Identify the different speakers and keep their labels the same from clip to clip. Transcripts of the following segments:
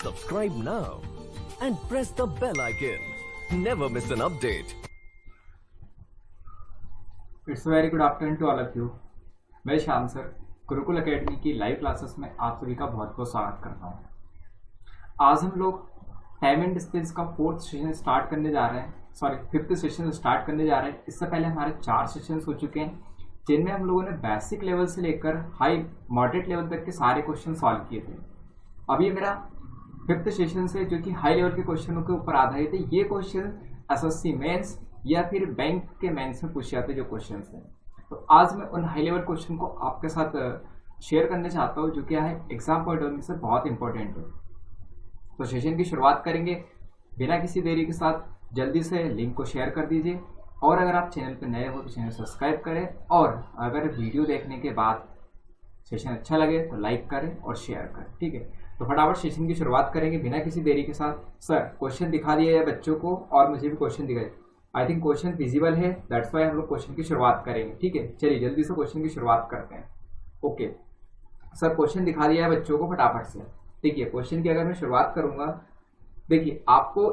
Speaker 1: Subscribe now and press the bell icon. Never miss an update.
Speaker 2: It's very good afternoon to all of you. मैं Shyam sir Gurukul academy की live classes में आप सभी का बहुत बहुत स्वागत करता हूँ। आज हम लोग टाइम एंड डिस्टेंस का फोर्थ सेशन स्टार्ट करने जा रहे हैं, फिफ्थ सेशन स्टार्ट करने जा रहे हैं। इससे पहले हमारे 4 सेशंस हो चुके हैं, जिनमें हम लोगों ने बेसिक लेवल से लेकर हाई मॉडरेट लेवल तक के सारे क्वेश्चन सॉल्व किए थे। अब ये मेरा फिफ्थ सेशन से जो कि हाई लेवल के क्वेश्चनों के ऊपर आधारित है। ये क्वेश्चन एसएससी मेंस या फिर बैंक के मेंस में पूछे जाते जो क्वेश्चन हैं। तो आज मैं उन हाई लेवल क्वेश्चन को आपके साथ शेयर करने चाहता हूँ, जो क्या है एग्जाम पॉइंट ऑफ व्यू से बहुत इंपॉर्टेंट है। तो सेशन की शुरुआत करेंगे बिना किसी देरी के साथ। जल्दी से लिंक को शेयर कर दीजिए, और अगर आप चैनल पर नए हो तो चैनल सब्सक्राइब करें, और अगर वीडियो देखने के बाद सेशन अच्छा लगे तो लाइक करें और शेयर करें। ठीक है, तो फटाफट सेशन की शुरुआत करेंगे बिना किसी देरी के साथ। सर क्वेश्चन दिखा दिया है बच्चों को, और मुझे भी क्वेश्चन दिखाए। आई थिंक क्वेश्चन विजिबल है, दैट्स वाई हम लोग क्वेश्चन की शुरुआत करेंगे। ठीक है, चलिए जल्दी से क्वेश्चन की शुरुआत करते हैं। ओके सर, क्वेश्चन दिखा दिया है बच्चों को फटाफट से। देखिए क्वेश्चन की अगर मैं शुरुआत करूंगा, देखिए आपको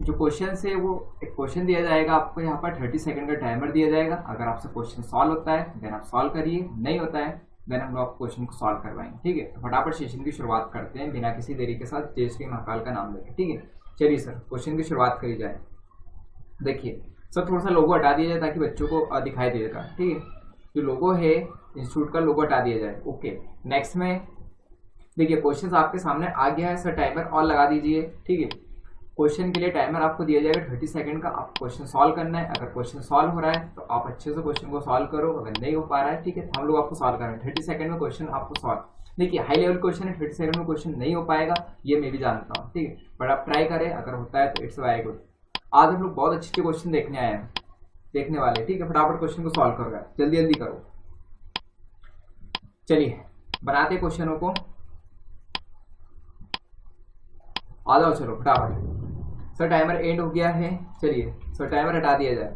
Speaker 2: जो क्वेश्चन है वो एक क्वेश्चन दिया जाएगा, आपको यहाँ पर 30 सेकंड का टाइमर दिया जाएगा। अगर आपसे क्वेश्चन सॉल्व होता है देन आप सॉल्व करिए, नहीं होता है देन हम लोग क्वेश्चन को सॉल्व करवाएंगे। ठीक है, तो फटाफट सेशन की शुरुआत करते हैं बिना किसी देरी के साथ, जय श्री महाकाल का नाम लेके। ठीक है, चलिए सर क्वेश्चन की शुरुआत करी जाए। देखिए सर थोड़ा सा लोगो हटा दिया जाए ताकि बच्चों को दिखाई देगा। ठीक है, जो लोगो है इंस्टीट्यूट का लोगो हटा दिया जाए। ओके, नेक्स्ट में देखिए क्वेश्चन आपके सामने आ गया है। सर टाइमर और लगा दीजिए। ठीक है, क्वेश्चन के लिए टाइमर आपको दिया जाएगा 30 सेकंड का। आप क्वेश्चन सॉल्व करना है। अगर क्वेश्चन सॉल्व हो रहा है तो आप अच्छे से क्वेश्चन को सॉल्व करो, अगर नहीं हो पा रहा है ठीक है हम लोग आपको सॉल्व कर रहे हैं 30 सेकंड में क्वेश्चन आपको सॉल्व। देखिए हाई लेवल क्वेश्चन है, 30 सेकंड में क्वेश्चन नहीं हो पाएगा, ये मैं भी जानता हूँ। ठीक है, बट आप ट्राई करें, अगर होता है तो इट्स वेरी गुड। आज हम लोग बहुत अच्छे क्वेश्चन देखने आए हैं, देखने वाले। ठीक है, फटाफट क्वेश्चन को सॉल्व करो, जल्दी जल्दी करो। चलिए बनाते क्वेश्चनों को, आ जाओ चलो फटाफट। सर टाइमर एंड हो गया है, चलिए सर टाइमर हटा दिया जाए।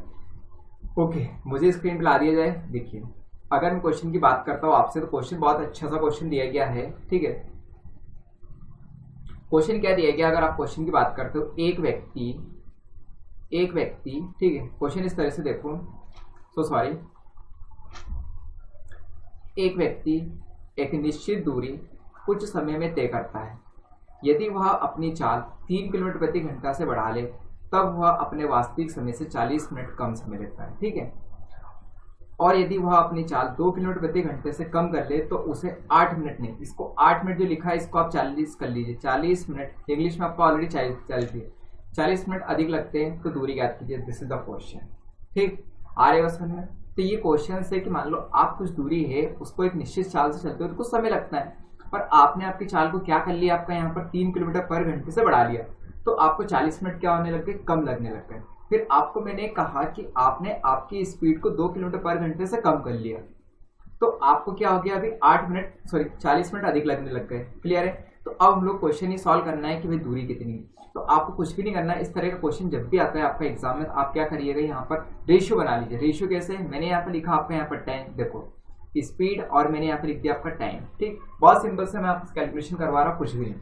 Speaker 2: ओके, मुझे स्क्रीन पे ला दिया जाए। देखिए अगर मैं क्वेश्चन की बात करता हूँ आपसे, तो क्वेश्चन बहुत अच्छा सा क्वेश्चन दिया गया है। ठीक है, क्वेश्चन क्या दिया गया, अगर आप क्वेश्चन की बात करते हो, एक व्यक्ति ठीक है, क्वेश्चन इस तरह से देखो, एक व्यक्ति एक निश्चित दूरी कुछ समय में तय करता है। यदि वह अपनी चाल 3 किलोमीटर प्रति घंटा से बढ़ा ले तब वह अपने वास्तविक समय से 40 मिनट कम समय लेता है। ठीक है, और यदि वह अपनी चाल 2 किलोमीटर प्रति घंटे से कम कर ले तो उसे 8 मिनट नहीं, इसको 8 मिनट जो लिखा है इसको आप 40 कर लीजिए। 40 मिनट इंग्लिश में आपको ऑलरेडी 40 मिनट अधिक लगते हैं, तो दूरी ज्ञात कीजिए। This is the question. ठीक, आ रहे हो समझ में? तो ये क्वेश्चन है कि मान लो आप कुछ दूरी है उसको एक निश्चित चाल से चलते हो तो कुछ समय लगता है, पर आपने आपकी चाल को क्या कर लिया, आपका यहाँ पर 3 किलोमीटर पर घंटे से बढ़ा लिया, तो आपको 40 मिनट क्या होने लग गए, कम लगने लग गए। फिर आपको मैंने कहा कि आपने आपकी स्पीड को 2 किलोमीटर पर घंटे से कम कर लिया, तो आपको क्या हो गया, अभी 40 मिनट अधिक लगने लग गए। क्लियर है? तो अब हम लोग क्वेश्चन ही सॉल्व करना है कि भाई दूरी कितनी है। तो आपको कुछ भी नहीं करना है, इस तरह का क्वेश्चन जब भी आता है आपका एग्जाम में, आप क्या करिएगा, यहाँ पर रेशियो बना लीजिए। रेशियो कैसे, मैंने यहाँ पर लिखा आपका यहाँ पर टाइम, देखो स्पीड, और मैंने यहाँ पर लिख दिया आपका टाइम। ठीक, बहुत सिंपल से मैं आपको कैलकुलेशन करवा रहा हूँ, कुछ भी नहीं।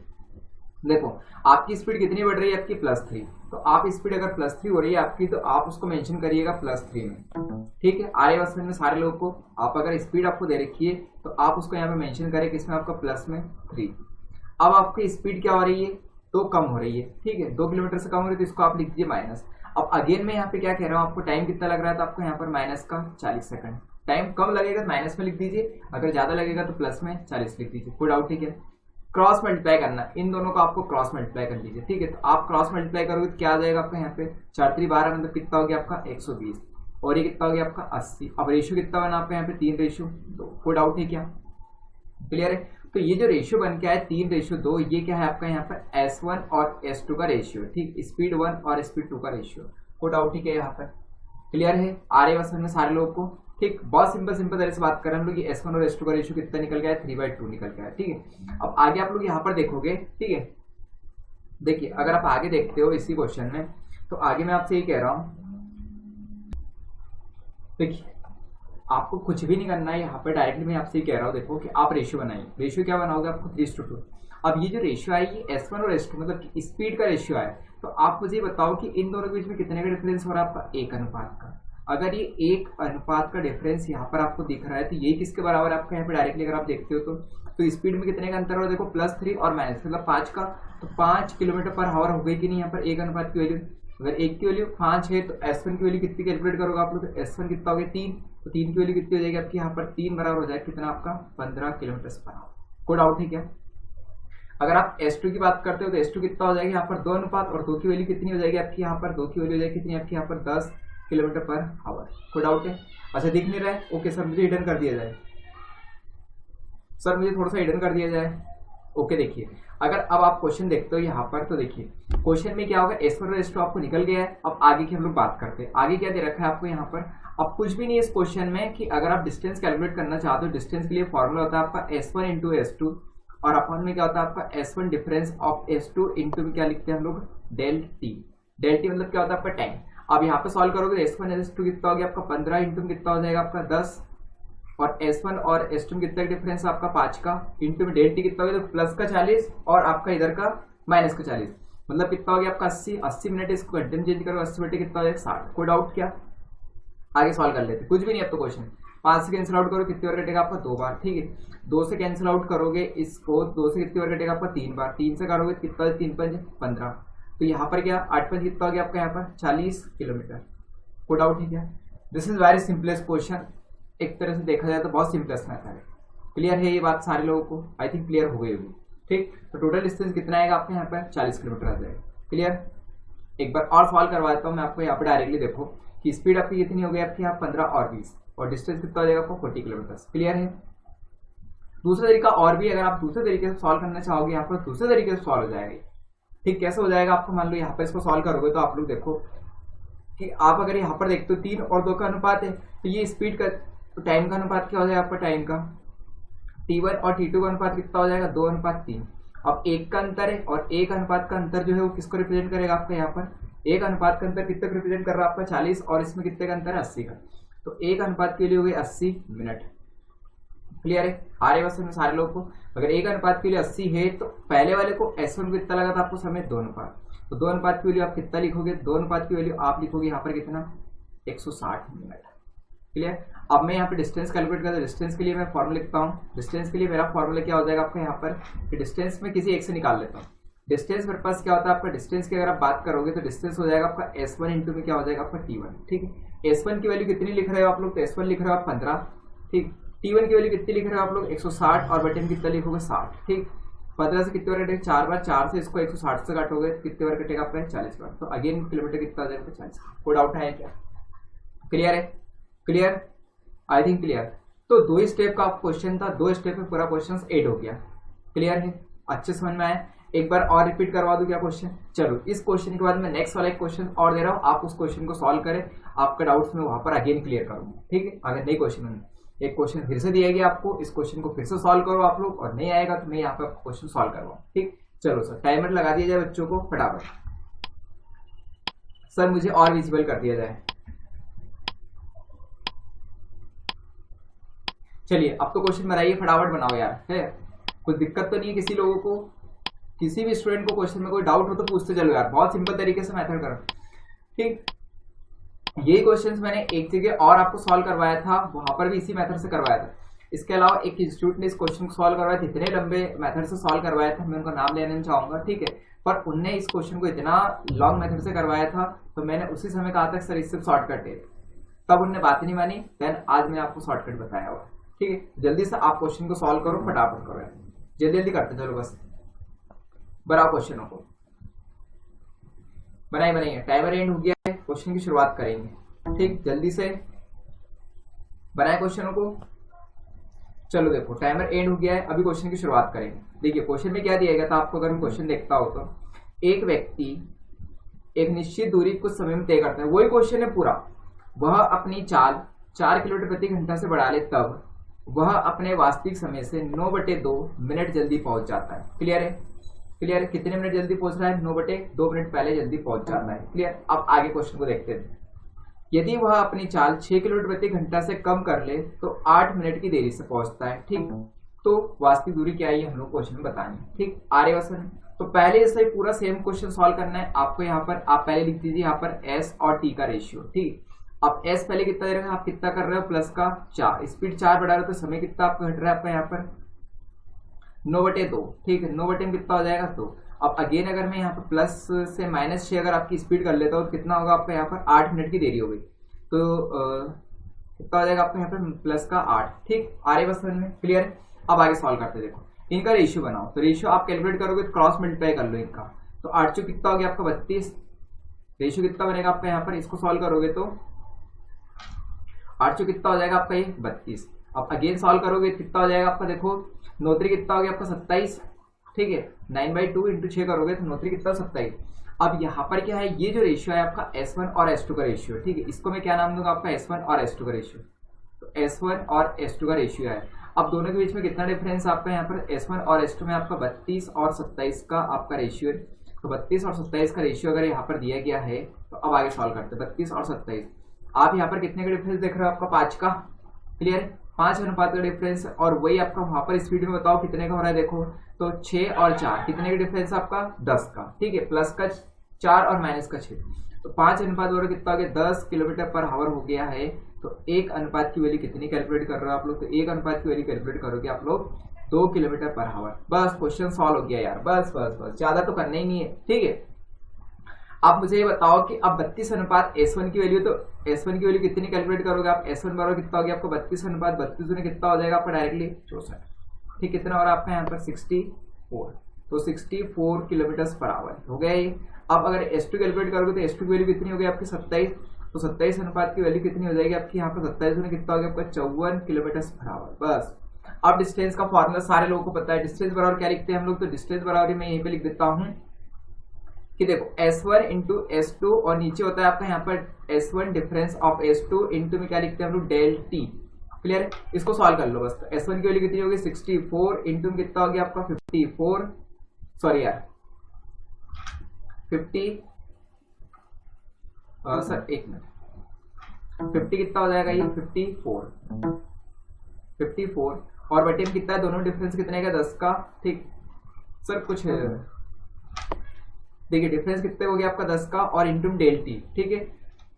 Speaker 2: देखो आपकी स्पीड कितनी बढ़ रही है, आपकी +3, तो आप स्पीड अगर +3 हो रही है आपकी, तो आप उसको मेंशन करिएगा +3 में। ठीक है, आ रहे बस में सारे लोगों को, आप अगर स्पीड आपको दे रखी है तो आप उसको यहाँ पे मेंशन करें किसमें, आपका +3। अब आपकी स्पीड क्या हो रही है, तो कम हो रही है। ठीक है, 2 किलोमीटर से कम हो रही है, तो इसको आप लिख दीजिए माइनस। अब अगेन मैं यहाँ पे क्या कह रहा हूँ, आपको टाइम कितना लग रहा है, तो आपको यहाँ पर -40 सेकंड। टाइम कम लगेगा तो माइनस में लिख दीजिए, अगर ज्यादा लगेगा तो प्लस में 40 लिख दीजिए। कोई डाउट? ठीक है, क्रॉस मल्टीप्लाई करना, इन दोनों को आपको क्रॉस मल्टीप्लाई कर लीजिए। ठीक है, तो आप क्रॉस मल्टीप्लाई करोगे तो क्या आ जाएगा आपका, यहाँ पे 4 3 12 मतलब कितना हो गया आपका 120, और ये कितना हो गया आपका 80। अब रेशियो कितना बना आपका यहाँ पे 3:2। कोई डाउट है क्या? क्लियर है? तो ये जो रेशियो बन के आया 3:2, ये क्या है आपका यहाँ पर S1 और S2 का रेशियो, ठीक, स्पीड 1 और स्पीड 2 का रेशियो। कोई डाउट ठीक है यहाँ पर? क्लियर है? आ रही बस में सारे लोगों को? ठीक, बहुत सिंपल तरह से बात कर रहे हैं हम लोग। S1 और S2 का रेशियो कितना निकल गया है? 3/2 निकल गया है, ठीक है। अब आगे आप लोग यहाँ पर देखोगे, ठीक है, देखिए अगर आप आगे देखते हो इसी क्वेश्चन में, तो आगे मैं आपसे ये कह रहा हूं, देखिए आपको कुछ भी नहीं करना है यहाँ पर, डायरेक्टली मैं आपसे ये कह रहा हूँ, देखो कि आप रेशियो बनाइए। रेशियो क्या बनाओगे? आपको 3:2। अब ये जो रेशियो आएगी S1 और S2 मतलब स्पीड का रेशियो आए, तो आप मुझे बताओ कि इन दोनों के बीच में कितने का डिफरेंस हो रहा है आपका? 1 अनुपात का। अगर ये 1 अनुपात का डिफरेंस यहाँ पर आपको दिख रहा है, तो ये किसके बराबर है आपका? यहाँ पे डायरेक्टली अगर आप देखते हो तो स्पीड में कितने का अंतर हो? देखो +3 और माइनस मतलब 5 का, तो 5 किलोमीटर पर आवर हो गई कि नहीं यहाँ पर 1 अनुपात की वैल्यू। अगर 1 की वैल्यू 5 है तो S1 की वैल्यू कितनी कैलकुलेट करोगे आप लोग? तो S1 कितना हो गया? 3। तो 3 की वैल्यू कितनी हो जाएगी आपकी? यहाँ पर 3 बराबर हो जाएगा कितना आपका? 15 किलोमीटर पर आवर। कोई डाउट है क्या? अगर आप S2 की बात करते हो तो S2 कितना हो जाएगा यहाँ पर? 2 अनुपात, और 2 की वैल्यू कितनी हो जाएगी आपकी? यहाँ पर 2 की वैल्यू हो जाएगी कितनी आपकी? यहाँ पर 10 किलोमीटर पर आवर। कोई डाउट है? अच्छा दिख नहीं रहा है? ओके सर मुझे हिडन कर दिया जाए, सर मुझे थोड़ा सा हिडन कर दिया जाए। ओके देखिए, अगर अब आप क्वेश्चन देखते हो यहाँ पर, तो देखिए क्वेश्चन में क्या होगा? S1 और S2 आपको निकल गया है। अब आगे की हम लोग बात करते हैं। आगे क्या दे रखा है आपको यहाँ पर? अब कुछ भी नहीं है इस क्वेश्चन में कि अगर आप डिस्टेंस कैलकुलेट करना चाहते हो, डिस्टेंस के लिए फॉर्मूला होता है आपका S1 इंटू S2, और अपन में क्या होता है आपका? S1 difference of S2 into में क्या लिखते हैं हम लोग? Del T. डेल टी मतलब क्या होता है आपका? टाइम। अब यहाँ पे सॉल्व करोगे S1 S2 कितना हो गया आपका? 15 इंटू कितना हो जाएगा आपका? 10, और S1 और S2 में कितना डिफरेंस है आपका? 5 का, इंटू में डेल टी कितना हो गया? तो प्लस का 40 और आपका इधर का माइनस का 40, मतलब कितना हो गया आपका? 80 मिनट। इसको घंटे में चेंज करो, 80 बटे कितना हो जाएगा? 60। कोई डाउट क्या? आगे सॉल्व कर लेते, कुछ भी नहीं अब तो क्वेश्चन। 5 से कैंसिल आउट करो, कितनी बार कटेगा आपका? 2 बार, ठीक है। 2 से कैंसिल आउट करोगे इसको, 2 से कितनी बार कटेगा आपका? 3 बार। 3 से करोगे कितना? 3 5 15। तो यहाँ पर क्या 8 5 कितना हो गया आपका? यहाँ पर 40 किलोमीटर। कोई डाउट है क्या? This is very simplest question. एक तरह से देखा जाए तो बहुत सिंपलेस्ट मेथड है। क्लियर है ये बात सारे लोगों को? आई थिंक क्लियर हो गई होगी, ठीक। तो टोटल डिस्टेंस कितना आएगा आपके यहाँ पर? 40 किलोमीटर आ जाएगा। क्लियर? एक बार और सॉल्व करवाता हूँ मैं आपको यहाँ पर डायरेक्टली। देखो कि स्पीड आपकी कितनी हो गई आपकी? यहाँ 15 और 20, और डिस्टेंस कितना हो जाएगा आपको? 40 किलोमीटर। क्लियर है? दूसरा तरीका और भी, अगर आप दूसरे तरीके से सॉल्व करना चाहोगे यहाँ पर, दूसरे तरीके से सॉल्व हो जाएगा। ठीक, कैसे हो जाएगा आपको? मान लो यहाँ पर इसको सॉल्व करोगे तो आप लोग देखो कि आप अगर यहाँ पर देखते हो 3 और 2 का अनुपात है, तो ये स्पीड का, तो टाइम का अनुपात क्या हो जाएगा आपका? टाइम का T1 और T2 का अनुपात कितना हो जाएगा? 2:3। अब 1 का अंतर है, और 1 अनुपात का अंतर जो है वो किसको रिप्रेजेंट करेगा आपका? यहाँ पर 1 अनुपात का अंतर कितने को रिप्रेजेंट कर रहा है आपका? 40, और इसमें कितने का अंतर है? 80 का। तो 1 अनुपात के लिए हो गई 80 मिनट। क्लियर है? आ रहे बस में सारे लोग को? अगर 1 अनुपात के लिए 80 है, तो पहले वाले को S1 को कितना लगा था आपको समय? 2 अनुपात। तो 2 अनुपात की वैल्यू आप कितना लिखोगे? 2 अनुपात की वैल्यू आप लिखोगे यहाँ पर कितना? 160 मिनट। क्लियर? अब मैं यहाँ पे डिस्टेंस कैलकुलेट करता हूँ। डिस्टेंस के लिए मैं फॉर्मूला लिखता हूँ। डिस्टेंस के लिए मेरा फॉर्मूला क्या हो जाएगा आपका यहाँ पर? कि डिस्टेंस में किसी एक से निकाल लेता हूँ। डिस्टेंस मेरे पास क्या होता है आपका? डिस्टेंस की अगर आप बात करोगे तो डिस्टेंस हो जाएगा आपका S1 इंटू में क्या हो जाएगा आपका? T1। ठीक है, S1 की वैल्यू कितनी लिख रहे हो आप लोग? तो S1 लिख रहे हो आप 15। ठीक, T1 की वैल्यू कितनी लिख रहे हो आप लोग? 160, और बटे में कितना लिखोगे? 60। ठीक, 15 से कितने बार कटेगा? 4 बार। 4 से इसको 160 से काटोगे कितने बार कटेगा आपका? 40 बार। तो अगेन किलोमीटर कितना आ जाएगा? 40। कोई डाउट है क्या? क्लियर है? क्लियर? I think clear. तो 2 स्टेप का क्वेश्चन था, 2 स्टेप में पूरा क्वेश्चन 8 हो गया। क्लियर है? अच्छे समझ में आया? एक बार और रिपीट करवा दूं क्या क्वेश्चन? चलो, इस क्वेश्चन के बाद मैं नेक्स्ट वाला एक क्वेश्चन और दे रहा हूं, आप उस क्वेश्चन को सॉल्व करें। आपका डाउट्स मैं वहां पर अगेन क्लियर करूंगा। ठीक है? अगर नहीं क्वेश्चन में एक क्वेश्चन फिर से दिया गया आपको, इस क्वेश्चन को फिर से सॉल्व करो आप लोग, और नहीं आएगा तो मैं यहाँ पर क्वेश्चन सॉल्व करवाऊँ। ठीक, चलो सर टाइमर लगा दिया जाए बच्चों को फटाफट। सर मुझे और विजिबल कर दिया जाए। चलिए अब तो क्वेश्चन बनाइए, फटाफट बनाओ यार। है कुछ दिक्कत तो नहीं है किसी लोगों को? किसी भी स्टूडेंट को क्वेश्चन में कोई डाउट हो तो पूछते चलो यार, बहुत सिंपल तरीके से मेथड करो। ठीक, ये क्वेश्चंस मैंने एक जगह और आपको सॉल्व करवाया था, वहां पर भी इसी मेथड से करवाया था। इसके अलावा एक इंस्टीट्यूट ने इस क्वेश्चन को सॉल्व करवाया था, इतने लंबे मेथड से सॉल्व करवाया था, मैं उनका नाम लेना चाहूंगा। ठीक है, पर उनने इस क्वेश्चन को इतना लॉन्ग मेथड से करवाया था, तो मैंने उसी समय कहा था सर इससे शॉर्टकट है, तब उनने बात नहीं मानी। देन आज मैंने आपको शॉर्टकट बताया हुआ। ठीक है, जल्दी से आप क्वेश्चन को सॉल्व करो, फटाफट करो, जल्दी जल्दी करते चलो, बस बनाओ क्वेश्चनों को। बनाइए, टाइमर एंड हो गया है, क्वेश्चन की शुरुआत करेंगे। ठीक, जल्दी से बनाए क्वेश्चनों को। चलो देखो टाइमर एंड हो गया है, अभी क्वेश्चन की शुरुआत करेंगे। देखिए क्वेश्चन में क्या दिया गया था आपको, अगर हम क्वेश्चन देखता हो तो एक व्यक्ति एक निश्चित दूरी कुछ समय में तय करता है, वही क्वेश्चन है पूरा। वह अपनी चाल 4 किलोमीटर प्रति घंटा से बढ़ा ले तब वह अपने वास्तविक समय से 9/2 मिनट जल्दी पहुंच जाता है। क्लियर है? क्लियर है? कितने मिनट जल्दी पहुंच रहा है? 9/2 मिनट पहले जल्दी पहुंच जाता है। क्लियर? अब आगे क्वेश्चन को देखते हैं। यदि वह अपनी चाल 6 किलोमीटर प्रति घंटा से कम कर ले तो 8 मिनट की देरी से पहुंचता है। ठीक, तो वास्तविक दूरी क्या है हम लोग क्वेश्चन में बताएंगे। ठीक, आर्यवसन। तो पहले जैसे पूरा सेम क्वेश्चन सॉल्व करना है आपको। यहाँ पर आप पहले लिख दीजिए यहाँ पर एस और टी का रेशियो। ठीक, अब एस पहले कितना दे रहे हो, आप कितना कर रहे हो, प्लस का 4, स्पीड 4 बढ़ा रहे हो तो समय कितना आपका घट रहा है आपका यहाँ पर 9/2। ठीक है, 9/2 में कितना हो जाएगा 2। अब अगेन अगर मैं यहाँ पर प्लस से -6 अगर आपकी स्पीड कर लेता हूँ तो कितना होगा आपका यहाँ पर 8 मिनट की देरी हो गई, तो कितना हो जाएगा आपका यहाँ पर प्लस का 8। ठीक, आर्यवसन में। क्लियर? अब आगे सॉल्व करते देखो, इनका रेशियो बनाओ। तो रेशियो आप कैलकुलेट करोगे तो क्रॉस मल्टीप्लाई कर लो इनका, तो 8 चौक कितना हो गया आपका 32। रेशियो कितना बनेगा आपका यहाँ पर, इसको सॉल्व करोगे तो 8 चौक कितना हो जाएगा आपका ये 32। अब अगेन सॉल्व करोगे कितना हो जाएगा आपका, देखो 9 कितना हो गया आपका 27। ठीक है, 9/2 इंटू 6 करोगे तो 9 कितना 27। अब यहाँ पर क्या है, ये जो रेशियो है आपका S1 और S2 का रेशियो। ठीक है, इसको मैं क्या नाम दूंगा आपका S1 और S2 का रेशियो। तो S1 और S2 का रेशियो है। अब दोनों के बीच में कितना डिफरेंस आपका यहाँ पर S1 और S2 में आपका 32 और 27 का आपका रेशियो है। तो 32 और 27 का रेशियो अगर यहाँ पर दिया गया है तो अब आगे सॉल्व करते हैं। 32 और 27 आप यहाँ पर कितने का डिफरेंस देख रहे हो, आपका 5 का। क्लियर है? 5 अनुपात का डिफरेंस, और वही आपका वहां पर स्पीड में बताओ कितने का हो रहा है। देखो तो 6 और 4 कितने का डिफरेंस आपका 10 का। ठीक है, प्लस का 4 और माइनस का 6, तो 5 अनुपात और कितना हो गया 10 किलोमीटर पर आवर हो गया है। तो 1 अनुपात की वैल्यू कितनी कैलकुलेट कर रहे हो आप लोग, तो 1 अनुपात की वैल्यू कैलकुलेट करोगे आप लोग 2 किलोमीटर पर आवर। बस क्वेश्चन सॉल्व हो गया यार, बस बस बस, ज्यादा तो करना ही नहीं है। ठीक है, आप मुझे ये बताओ कि अब 32 अनुपात S1 की वैल्यू, तो S1 की वैल्यू कितनी कैलकुलेट करोगे आप। S1 बराबर कितना हो गया आपको 32 अनुपात 32 में कितना हो जाएगा आपका डायरेक्टली 64। ठीक, कितना हो रहा है आपका यहाँ पर 64, तो 64 किलोमीटर पर आवर हो गया ये। अब अगर S2 कैलकुलेट करोगे तो S2 की वैल्यू कितनी हो गई आपकी 27, तो 27 अनुपात की वैल्यू कितनी हो जाएगी आपकी यहाँ पर 27 में कितना हो गया आपका 54 किलोमीटर पर आवर। बस अब डिस्टेंस का फॉर्मूला सारे लोगों को पता है। डिस्टेंस बराबर क्या लिखते हैं हम लोग, तो डिस्टेंस बराबर मैं यहीं पे लिख देता हूँ कि देखो S1 इंटू S2 और नीचे होता है आपका यहाँ पर S1 difference of S2 into में क्या लिखते हैं हम लोग डेल टी। क्लियर है? इसको सॉल्व कर लो बस। तो S1 की वैल्यू कितनी होगी 64 इंटू में कितना हो गया आपका 54, सॉरी यार 50, सर एक मिनट, 50 कितना हो जाएगा ये 54 और बटे में कितना है, दोनों डिफरेंस कितने का 10 का। ठीक सर, कुछ देखिए डिफरेंस कितने हो गया आपका 10 का और इंटू डेल टी। ठीक है,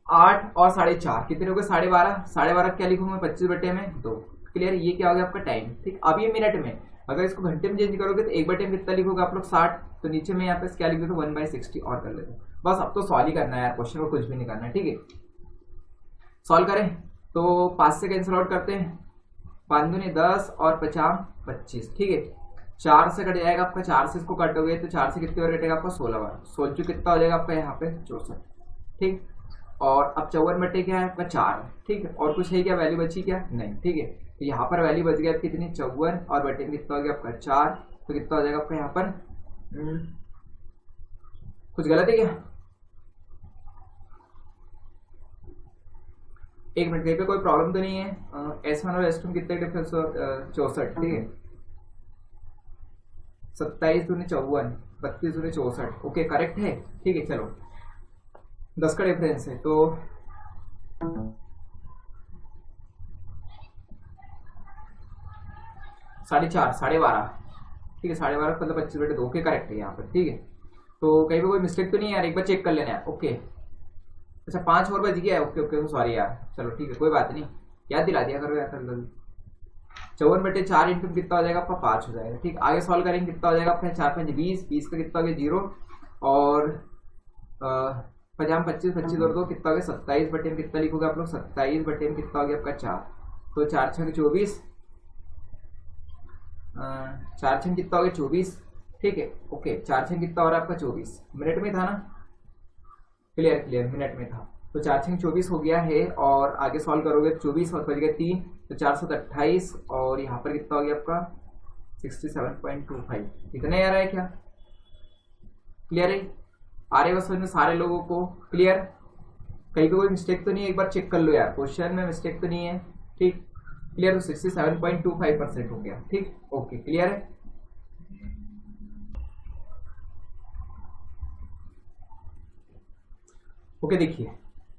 Speaker 2: 8 और 4.5 कितने हो गए 12.5। 12.5 क्या लिखूंगा 25/2। क्लियर? ये क्या हो गया आपका टाइम। ठीक, अब ये मिनट में, अगर इसको घंटे में चेंज करोगे तो 1/2 में कितना लिखोगे आप लोग 60, तो नीचे में यहाँ पे क्या लिख देते 1/60 और कर लेते। बस अब तो सॉल्व ही करना है यार, क्वेश्चन को कुछ भी नहीं करना है। ठीक है, सॉल्व करें तो 5 से कैंसिल आउट करते हैं, 5 दूनी 10 और 50 25। ठीक है, 4 से कट जाएगा आपका, 4 से इसको कटोगे तो 4 से कितनी बार कटेगा आपका 16 बार। 16 कितना हो जाएगा आपका यहाँ पे 64। ठीक, और अब 54 बटे क्या है आपका 4। ठीक है, और कुछ है क्या, वैल्यू बची क्या, नहीं। ठीक है, तो यहाँ पर वैल्यू बच गया कितनी 54 और बटे में कितना हो गया आपका 4, तो कितना हो जाएगा आपका यहाँ पर कुछ गलत है क्या, एक मिनट, कहीं पे कोई प्रॉब्लम तो नहीं है। S1 और S2 में कितने डिफरेंस 64। ठीक है, 27 दूनी 54, 32 दूनी 64। ओके करेक्ट है। ठीक है, चलो 10 का डिफरेंस है तो 4.5 12.5। ठीक है, 12.5 मतलब 25/2। ओके करेक्ट है यहाँ पर। ठीक है, तो कहीं पे कोई मिस्टेक तो नहीं है यार, एक बार चेक कर लेना है। ओके, अच्छा 5 और बच गया है। ओके ओके, सॉरी यार, चलो ठीक है कोई बात नहीं, याद दिला दिया करो यार। 54/4 इंटू कितना हो जाएगा आपका 5 हो जाएगा। ठीक, आगे सॉल्व करेंगे कितना हो जाएगा आपका 4 5 20, 20 का कितना हो गया 0 और 50 25 25 और 2 कितना हो गया 27 बटे में कितना लिखोगे आप लोग 27 बटे में कितना हो गया आपका 4, तो 4 6 24, 4 6 कितना हो गया 24। ठीक है, ओके 4 6 कितना हो रहा है आपका 24, मिनट में था ना। क्लियर क्लियर, मिनट में था। तो 4×24 हो गया है, और आगे सॉल्व करोगे 24 और बच गया 3, तो 428, और यहाँ पर कितना हो गया आपका 67.25। इतना ही आ रहा है क्या? क्लियर है? आ रहे बस में सारे लोगों को क्लियर? कहीं पे कोई मिस्टेक तो नहीं है? एक बार चेक कर लो यार, क्वेश्चन में मिस्टेक तो नहीं है? ठीक, क्लियर। तो 67.25% हो गया। ठीक, ओके, क्लियर है? ओके, देखिए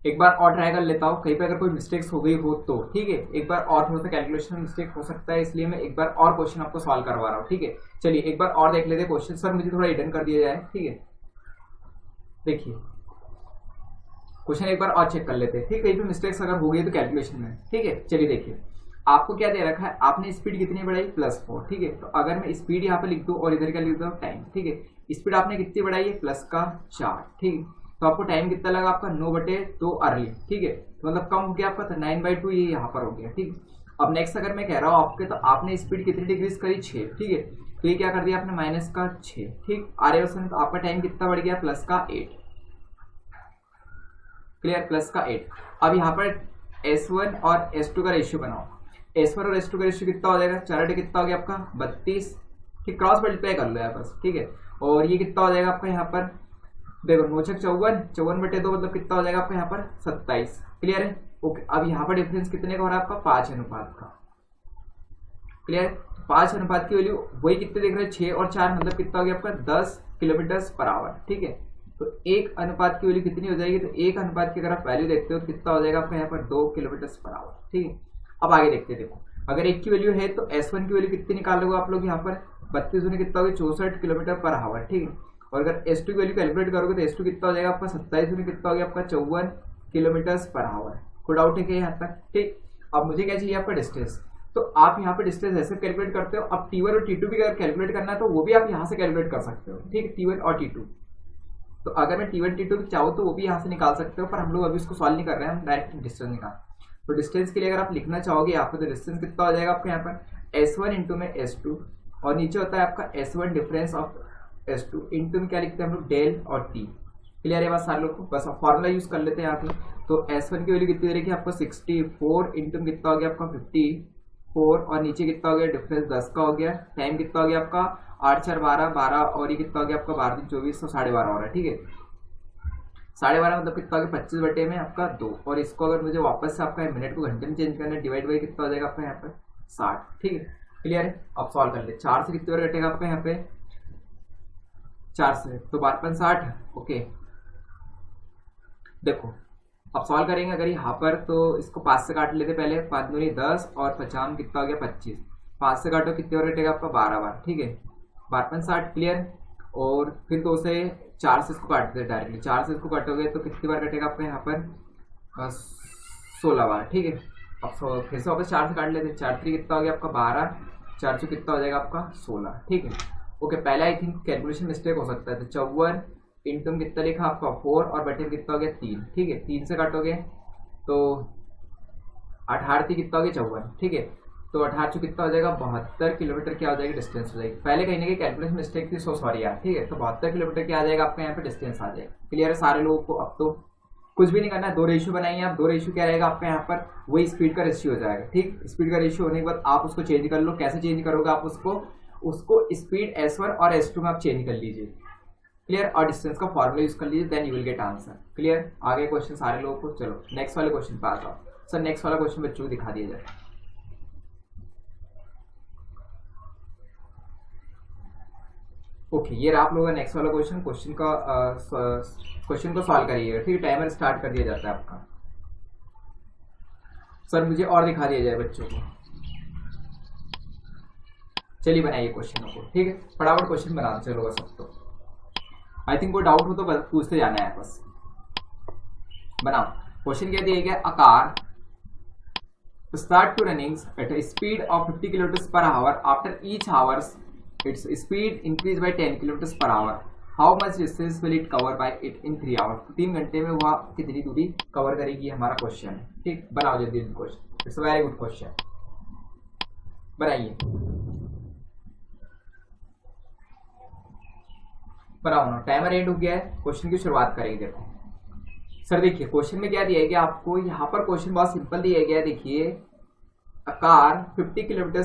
Speaker 2: एक बार और ट्राई कर लेता हूँ, कहीं पे अगर कोई मिस्टेक्स हो गई हो तो ठीक है। एक बार और थोड़ा सा कैलकुलेशन में मिस्टेक हो सकता है, इसलिए मैं एक बार और क्वेश्चन आपको सॉल्व करवा रहा हूँ। ठीक है, चलिए एक बार और देख लेते हैं क्वेश्चन। सर मुझे थोड़ा हिडन कर दिया जाए। ठीक है, देखिए क्वेश्चन एक बार और चेक कर लेते हैं। ठीक, कहीं पे मिस्टेक्स अगर हो गई तो कैलकुलेशन में। ठीक है, चलिए देखिए आपको क्या दे रखा है, आपने स्पीड कितनी बढ़ाई? +4। ठीक है, तो अगर मैं स्पीड यहाँ पे लिख दूँ और इधर क्या लिख दूँ? टाइम। ठीक है, स्पीड आपने कितनी बढ़ाई है? +4। ठीक है, तो आपको टाइम कितना लगा? आपका 9/2 अर्ली। ठीक है, तो मतलब कम हो गया आपका, तो 9/2 ये यहाँ पर हो गया। ठीक, अब नेक्स्ट अगर मैं कह रहा हूँ आपके, तो आपने स्पीड कितनी डिक्रीज करी? 6। ठीक है, तो ये क्या कर दिया आपने? -6। ठीक, आर तो आपका टाइम कितना बढ़ गया? +8। क्लियर, +8। अब यहाँ पर S1 और S2 का रेशियो बनाओ। S1 और S2 का रेशियो कितना हो जाएगा? 4 कितना हो गया आपका? 32। ठीक, क्रॉस मल्टीप्लाई कर लो यार बस। ठीक है, और ये कितना हो जाएगा आपका यहाँ पर? देखो 9×6 54, 54/2 मतलब कितना हो जाएगा आपका यहाँ पर? 27। क्लियर है? ओके, अब यहाँ पर डिफरेंस कितने का हो रहा है आपका? 5 अनुपात का। क्लियर, 5 अनुपात की वैल्यू वही कितने देख रहे हैं? 6 और 4 मतलब कितना हो गया आपका? 10 km/h। ठीक है, तो 1 अनुपात की वैल्यू कितनी हो जाएगी? तो 1 अनुपात की अगर आप वैल्यू देखते हो तो कितना हो जाएगा आपका यहाँ पर? 2 km/h। ठीक है, अब आगे देखते हैं। देखो अगर 1 की वैल्यू है तो S1 की वैल्यू कितनी निकालोगे आप लोग यहाँ पर? 32 में कितना होगी? 64 km/h। ठीक है, और अगर S2 की वैल्यू कैलकुलेट करोगे तो S2 कितना हो जाएगा आपका? 27 में कितना हो गया आपका? 54 km/h। कोई डाउट है क्या यहाँ तक? ठीक, अब मुझे क्या चाहिए? आपका डिस्टेंस। तो आप यहाँ पे डिस्टेंस ऐसे कैलकुलेट करते हो। अब T1 और T2 भी अगर कैलकुलेट करना है तो वो भी आप यहाँ से कैलकुलेट कर सकते हो। ठीक है, T1 और T2, तो अगर मैं T1 T2 चाहूँ तो वो भी यहाँ से निकाल सकते हो, पर हम लोग अभी उसको सॉल्व नहीं कर रहे हैं, हम डायरेक्ट डिस्टेंस निकाल। तो डिस्टेंस के लिए अगर आप लिखना चाहोगे यहाँ पे, तो डिस्टेंस कितना हो जाएगा आपका यहाँ पर? S1 इंटू में S2, और नीचे होता है आपका S1 difference of S2 into में क्या लिखते हैं हम लोग? डेल और T। क्लियर है बात सारे लोग को? बस फॉर्मूला यूज कर लेते हैं यहाँ पे। तो S1 की वैल्यू कितनी रहेगी आपको? 64 इंटू में कितना हो गया आपका? 54, और नीचे कितना हो गया? डिफरेंस 10 का हो गया। टाइम कितना हो गया आपका? 8×4 12, 12, और ये कितना हो गया आपका? 12×3 = 24, तो 12.5 हो रहा है। ठीक है, 12.5 मतलब कितना हो गया? 25 में आपका 2, और इसको अगर मुझे वापस से आपका मिनट को घंटे में चेंज करना है, डिवाइड बाई कितना हो जाएगा आपका यहाँ पर? 60। ठीक है, क्लियर है? अब सॉल्व कर ले। 4 से कितनी बार कटेगा आपका यहाँ पे? 4 से, तो 12×5 = 60। ओके, देखो अब सॉल्व करेंगे अगर यहाँ पर, तो इसको 5 से काट लेते पहले। 5 दूनी 10, और 50 कितना हो गया? 25। 5 से काटो कितनी बार कटेगा आपका? 12 बार। ठीक है, 12×60। क्लियर, और फिर 2 से 4 से इसको काटते हैं डायरेक्टली। 4 से इसको काटोगे तो कितनी बार कटेगा आपका यहाँ पर? 16 बार। ठीक है, अब फिर से वापस 4 से काट लेते हैं। 4×3 कितना हो गया आपका? 12, 4×4 कितना हो जाएगा आपका? 16। ठीक है, ओके, पहले आई थिंक कैलकुलेशन मिस्टेक हो सकता है। तो 54 इंटू में कितना लिखा आपका? 4, और बटे में कितना हो गया? 3। ठीक है, 3 से काटोगे तो 18 कितना हो गया? 54। ठीक है, तो 18 कितना हो जाएगा? 72 किलोमीटर क्या हो जाएगी? डिस्टेंस हो जाएगी। पहले कहीं ना कहीं कैलकुलेशन मिस्टेक थी, सो सॉरी यार। ठीक है, तो 72 किलोमीटर क्या आ जाएगा आपका यहाँ पे? डिस्टेंस आ जाएगा। क्लियर है सारे लोगों को? अब तो कुछ भी नहीं करना है, 2 रेशियो बनाइए आप। 2 रेशियो क्या रहेगा आपका यहाँ पर? वही स्पीड का रेशियो हो जाएगा। ठीक, स्पीड का रेशियो होने के बाद आप उसको चेंज कर लो। कैसे चेंज करोगे आप उसको स्पीड S1 और S2 में आप चेंज कर लीजिए। क्लियर, और डिस्टेंस का फॉर्मूला यूज कर लीजिए, then you will get answer. Clear, आगे क्वेश्चन सारे लोगों को। चलो नेक्स्ट वाले क्वेश्चन पे आता हूँ। सर नेक्स्ट वाला क्वेश्चन बच्चों को दिखा दिया जाए। ओके, ये रहा आप लोगों का नेक्स्ट वाला क्वेश्चन। क्वेश्चन को सॉल्व करिएगा। ठीक है, टाइमर स्टार्ट कर दिया जाता है आपका। सर मुझे और दिखा दिया जाए बच्चों को। चलिए बनाइए क्वेश्चनों को। ठीक है, फटाफट क्वेश्चन बना चलो सब। तो आई थिंक कोई डाउट हो तो पूछते जाना है बस। बनाओ। क्वेश्चन क्या दिया गया? A car start to running at a speed of 50 km/h after each hours its speed increased by 10 km/h. How much distance will it cover by it in 3 hours? 3 घंटे में वह कितनी दूरी कवर करेगी? हमारा क्वेश्चन है। ठीक, बनाओ जल्दी question. It's a very good question, बनाइए। बनाओ ना, टाइमर एंड हो गया है। क्वेश्चन की शुरुआत करेंगे। देखो सर देखिए क्वेश्चन में क्या दिया है कि आपको यहाँ पर क्वेश्चन बहुत सिंपल दिया गया है। देखिए कार 50 किलोमीटर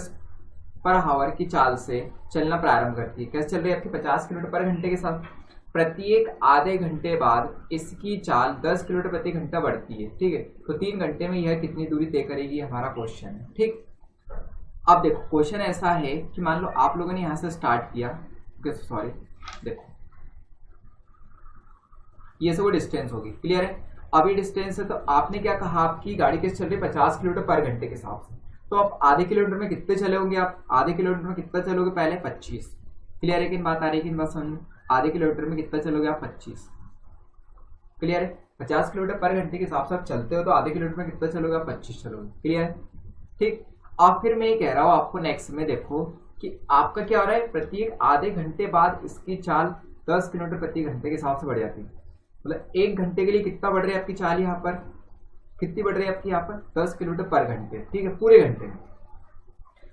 Speaker 2: पर आवर की चाल से चलना प्रारंभ करती है। कैसे चल रही है आपकी 50 किलोमीटर पर घंटे के साथ। प्रत्येक आधे घंटे बाद इसकी चाल 10 किलोमीटर प्रति घंटा बढ़ती है। ठीक है, तो 3 घंटे में यह कितनी दूरी तय करेगी, हमारा क्वेश्चन है। ठीक, अब देखो क्वेश्चन ऐसा है कि मान लो आप लोगों ने यहां से स्टार्ट किया, सॉरी देखो ये सब वो डिस्टेंस होगी, क्लियर है। अभी डिस्टेंस है तो आपने क्या कहा, आपकी गाड़ी कैसे चल रही है 50 किलोमीटर पर घंटे के हिसाब से। तो आप आधे किलोमीटर में कितने चले होंगे, आप आधे किलोमीटर में कितना चलोगे, पहले 25, क्लियर है कि बात आ रही है कि बात समझ। आधे किलोमीटर में कितना चलोगे आप 25, क्लियर है। 50 किलोमीटर पर घंटे के हिसाब से आप चलते हो तो आधे किलोमीटर में कितना चलोगे आप 25 चलोगे, क्लियर है। ठीक, अब फिर मैं ये कह रहा हूं आपको नेक्स्ट में देखो कि आपका क्या हो रहा है, प्रत्येक आधे घंटे बाद इसकी चाल 10 किलोमीटर प्रति घंटे के हिसाब से बढ़ जाती है। मतलब 1 घंटे के लिए कितना बढ़ रही है आपकी चाल, यहाँ पर कितनी बढ़ रही है आपकी, यहाँ पर 10 किलोमीटर पर घंटे। ठीक है, पूरे घंटे में।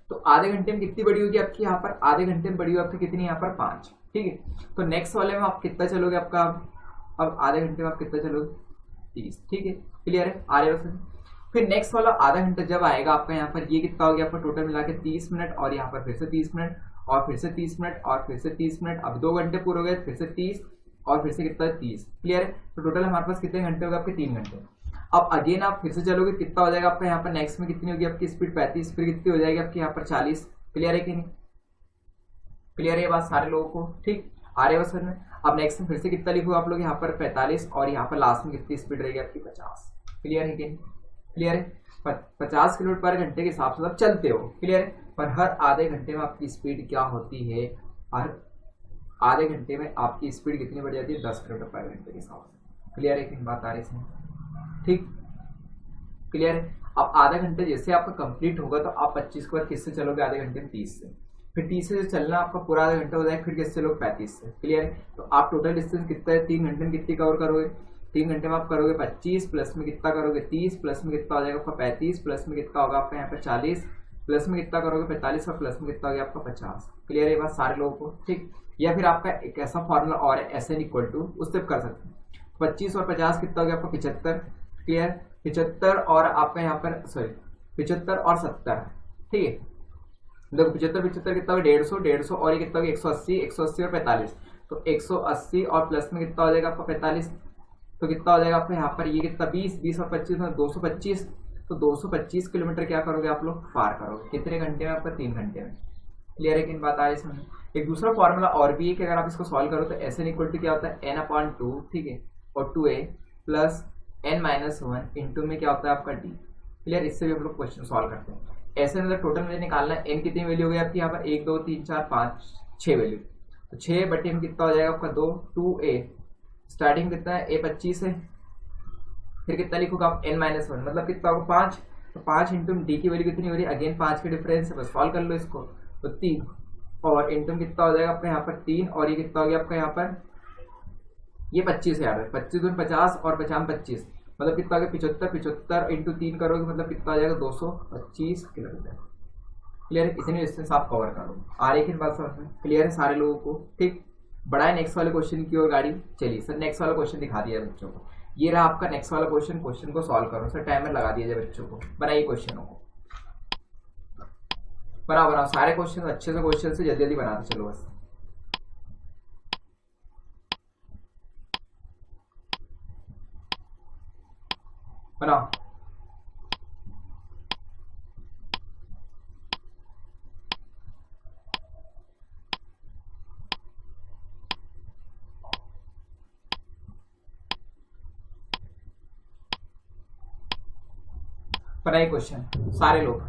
Speaker 2: तो आधे घंटे में कितनी बड़ी होगी आपकी, यहाँ पर आधे घंटे में बड़ी होगी आपकी कितनी, यहाँ पर 5। ठीक है, तो नेक्स्ट वाले में आप कितना चलोगे आपका, अब आधे घंटे में आप कितना चलोगे 30। ठीक है, क्लियर है, आ रहे हो। फिर नेक्स्ट वाला आधा घंटा जब आएगा आपका, यहाँ पर ये कितना हो गया आपका टोटल मिला के 30 मिनट, और यहाँ पर फिर से 30 मिनट, और फिर से 30 मिनट, और फिर से 30 मिनट। अब 2 घंटे पूरे हो गए, फिर से 30, और फिर से कितना 30, क्लियर है। तो टोटल हमारे पास कितने घंटे हो गए आपके, 3 घंटे। अब अगेन आप फिर से चलोगे, कितना हो जाएगा आपका यहाँ पर नेक्स्ट में कितनी होगी आपकी स्पीड 35, फिर कितनी हो जाएगी आपकी यहाँ पर 40, क्लियर है कि नहीं, क्लियर है बात सारे लोगों को। ठीक, आ रहे बस में। अब नेक्स्ट में फिर से कितना लिखो आप लोग, यहाँ पर 45, और यहाँ पर लास्ट में कितनी स्पीड रहेगी आपकी 50, क्लियर है कि नहीं, क्लियर है। 50 किलोमीटर पर घंटे के हिसाब से आप चलते हो, क्लियर है। पर हर आधे घंटे में आपकी स्पीड क्या होती है, हर आधे घंटे में आपकी स्पीड कितनी बढ़ जाती है, 10 किलोमीटर पर घंटे के हिसाब से, क्लियर है कि बात आ रही है। ठीक, क्लियर है। अब आधा घंटे जैसे आपका कंप्लीट होगा तो आप 25 के बाद किससे चलोगे, आधे घंटे में 30 से। फिर 30 से चलना आपका पूरा आधा घंटा हो जाएगा, फिर किससे चलोगे 35 से, क्लियर है। तो आप टोटल डिस्टेंस कितना है, 3 घंटे में कितनी कवर करोगे, 3 घंटे में आप करोगे 25, प्लस में कितना करोगे 30, प्लस में कितना हो जाएगा आपका 35, प्लस में कितना होगा आपका यहाँ पर 40, प्लस में कितना करोगे 45, और प्लस में कितना हो गया आपका 50, क्लियर है बात सारे लोगों को। ठीक, या फिर आपका एक ऐसा फॉर्मूला और है, SN इक्वल टू, उससे कर सकते हैं 25 और 50 कितना हो गया आपका 75, क्लियर। 75 और आपका यहाँ पर सॉरी 75 और 70, ठीक है। देखो 75 कितना होगा 150 और ये कितना होगा 180 और 45, तो 180 और प्लस में कितना हो जाएगा आपका 45, तो कितना हो जाएगा आपका यहाँ पर ये कितना 20 और 25 में 225, तो 225 किलोमीटर क्या करोगे आप लोग, पार करोगे कितने घंटे में आपका, 3 घंटे में, क्लियर है कि इन बात आ रही है। एक दूसरा फॉर्मूला और भी है कि अगर आप इसको सॉल्व करो तो SN इक्वल टू क्या होता है, n/2, ठीक है, और 2a प्लस n-1 इंटू में क्या होता है आपका d, क्लियर। इससे भी हम लोग क्वेश्चन सॉल्व करते हैं। ऐसे मतलब टोटल मुझे निकालना है, n कितनी वैल्यू हो गई आपकी यहाँ पर 1 2 3 4 5 6 वैल्यू, तो 6 बटे में कितना हो जाएगा आपका 2a, स्टार्टिंग कितना है a 25 है, फिर कितना लिखोगे आप n-1 मतलब कितना होगा 5, तो 5 इंटू d की वैल्यू कितनी हो रही है, अगेन 5 के डिफरेंस है, बस सॉल्व कर लो इसको, तो 3, और इंटू कितना हो जाएगा आपका यहाँ पर 3, और ये कितना हो गया आपका यहाँ पर ये 25 है यार, 25 दून 50 और 50 25 मतलब कितना हो गया 75 इंटू 3 करोगे मतलब कितना आ जाएगा 225 किलोमीटर, क्लियर है। इतनी डिस्टेंस आप कवर करो, आ रही है बात समझ में, क्लियर है सारे लोगों को। ठीक, बड़ा है नेक्स्ट वाले क्वेश्चन की ओर गाड़ी। चलिए सर नेक्स्ट वाला क्वेश्चन दिखा दिया बच्चों को, ये रहा आपका नेक्स्ट वाला क्वेश्चन। क्वेश्चन को सॉल्व करो सर, टाइमर लगा दिया जाए बच्चों को, बनाइए क्वेश्चनों को, बनाओ सारे क्वेश्चन अच्छे से, क्वेश्चन से जल्दी जल्दी बनाते चलो बस। बनाओ, बनाइए क्वेश्चन सारे लोग।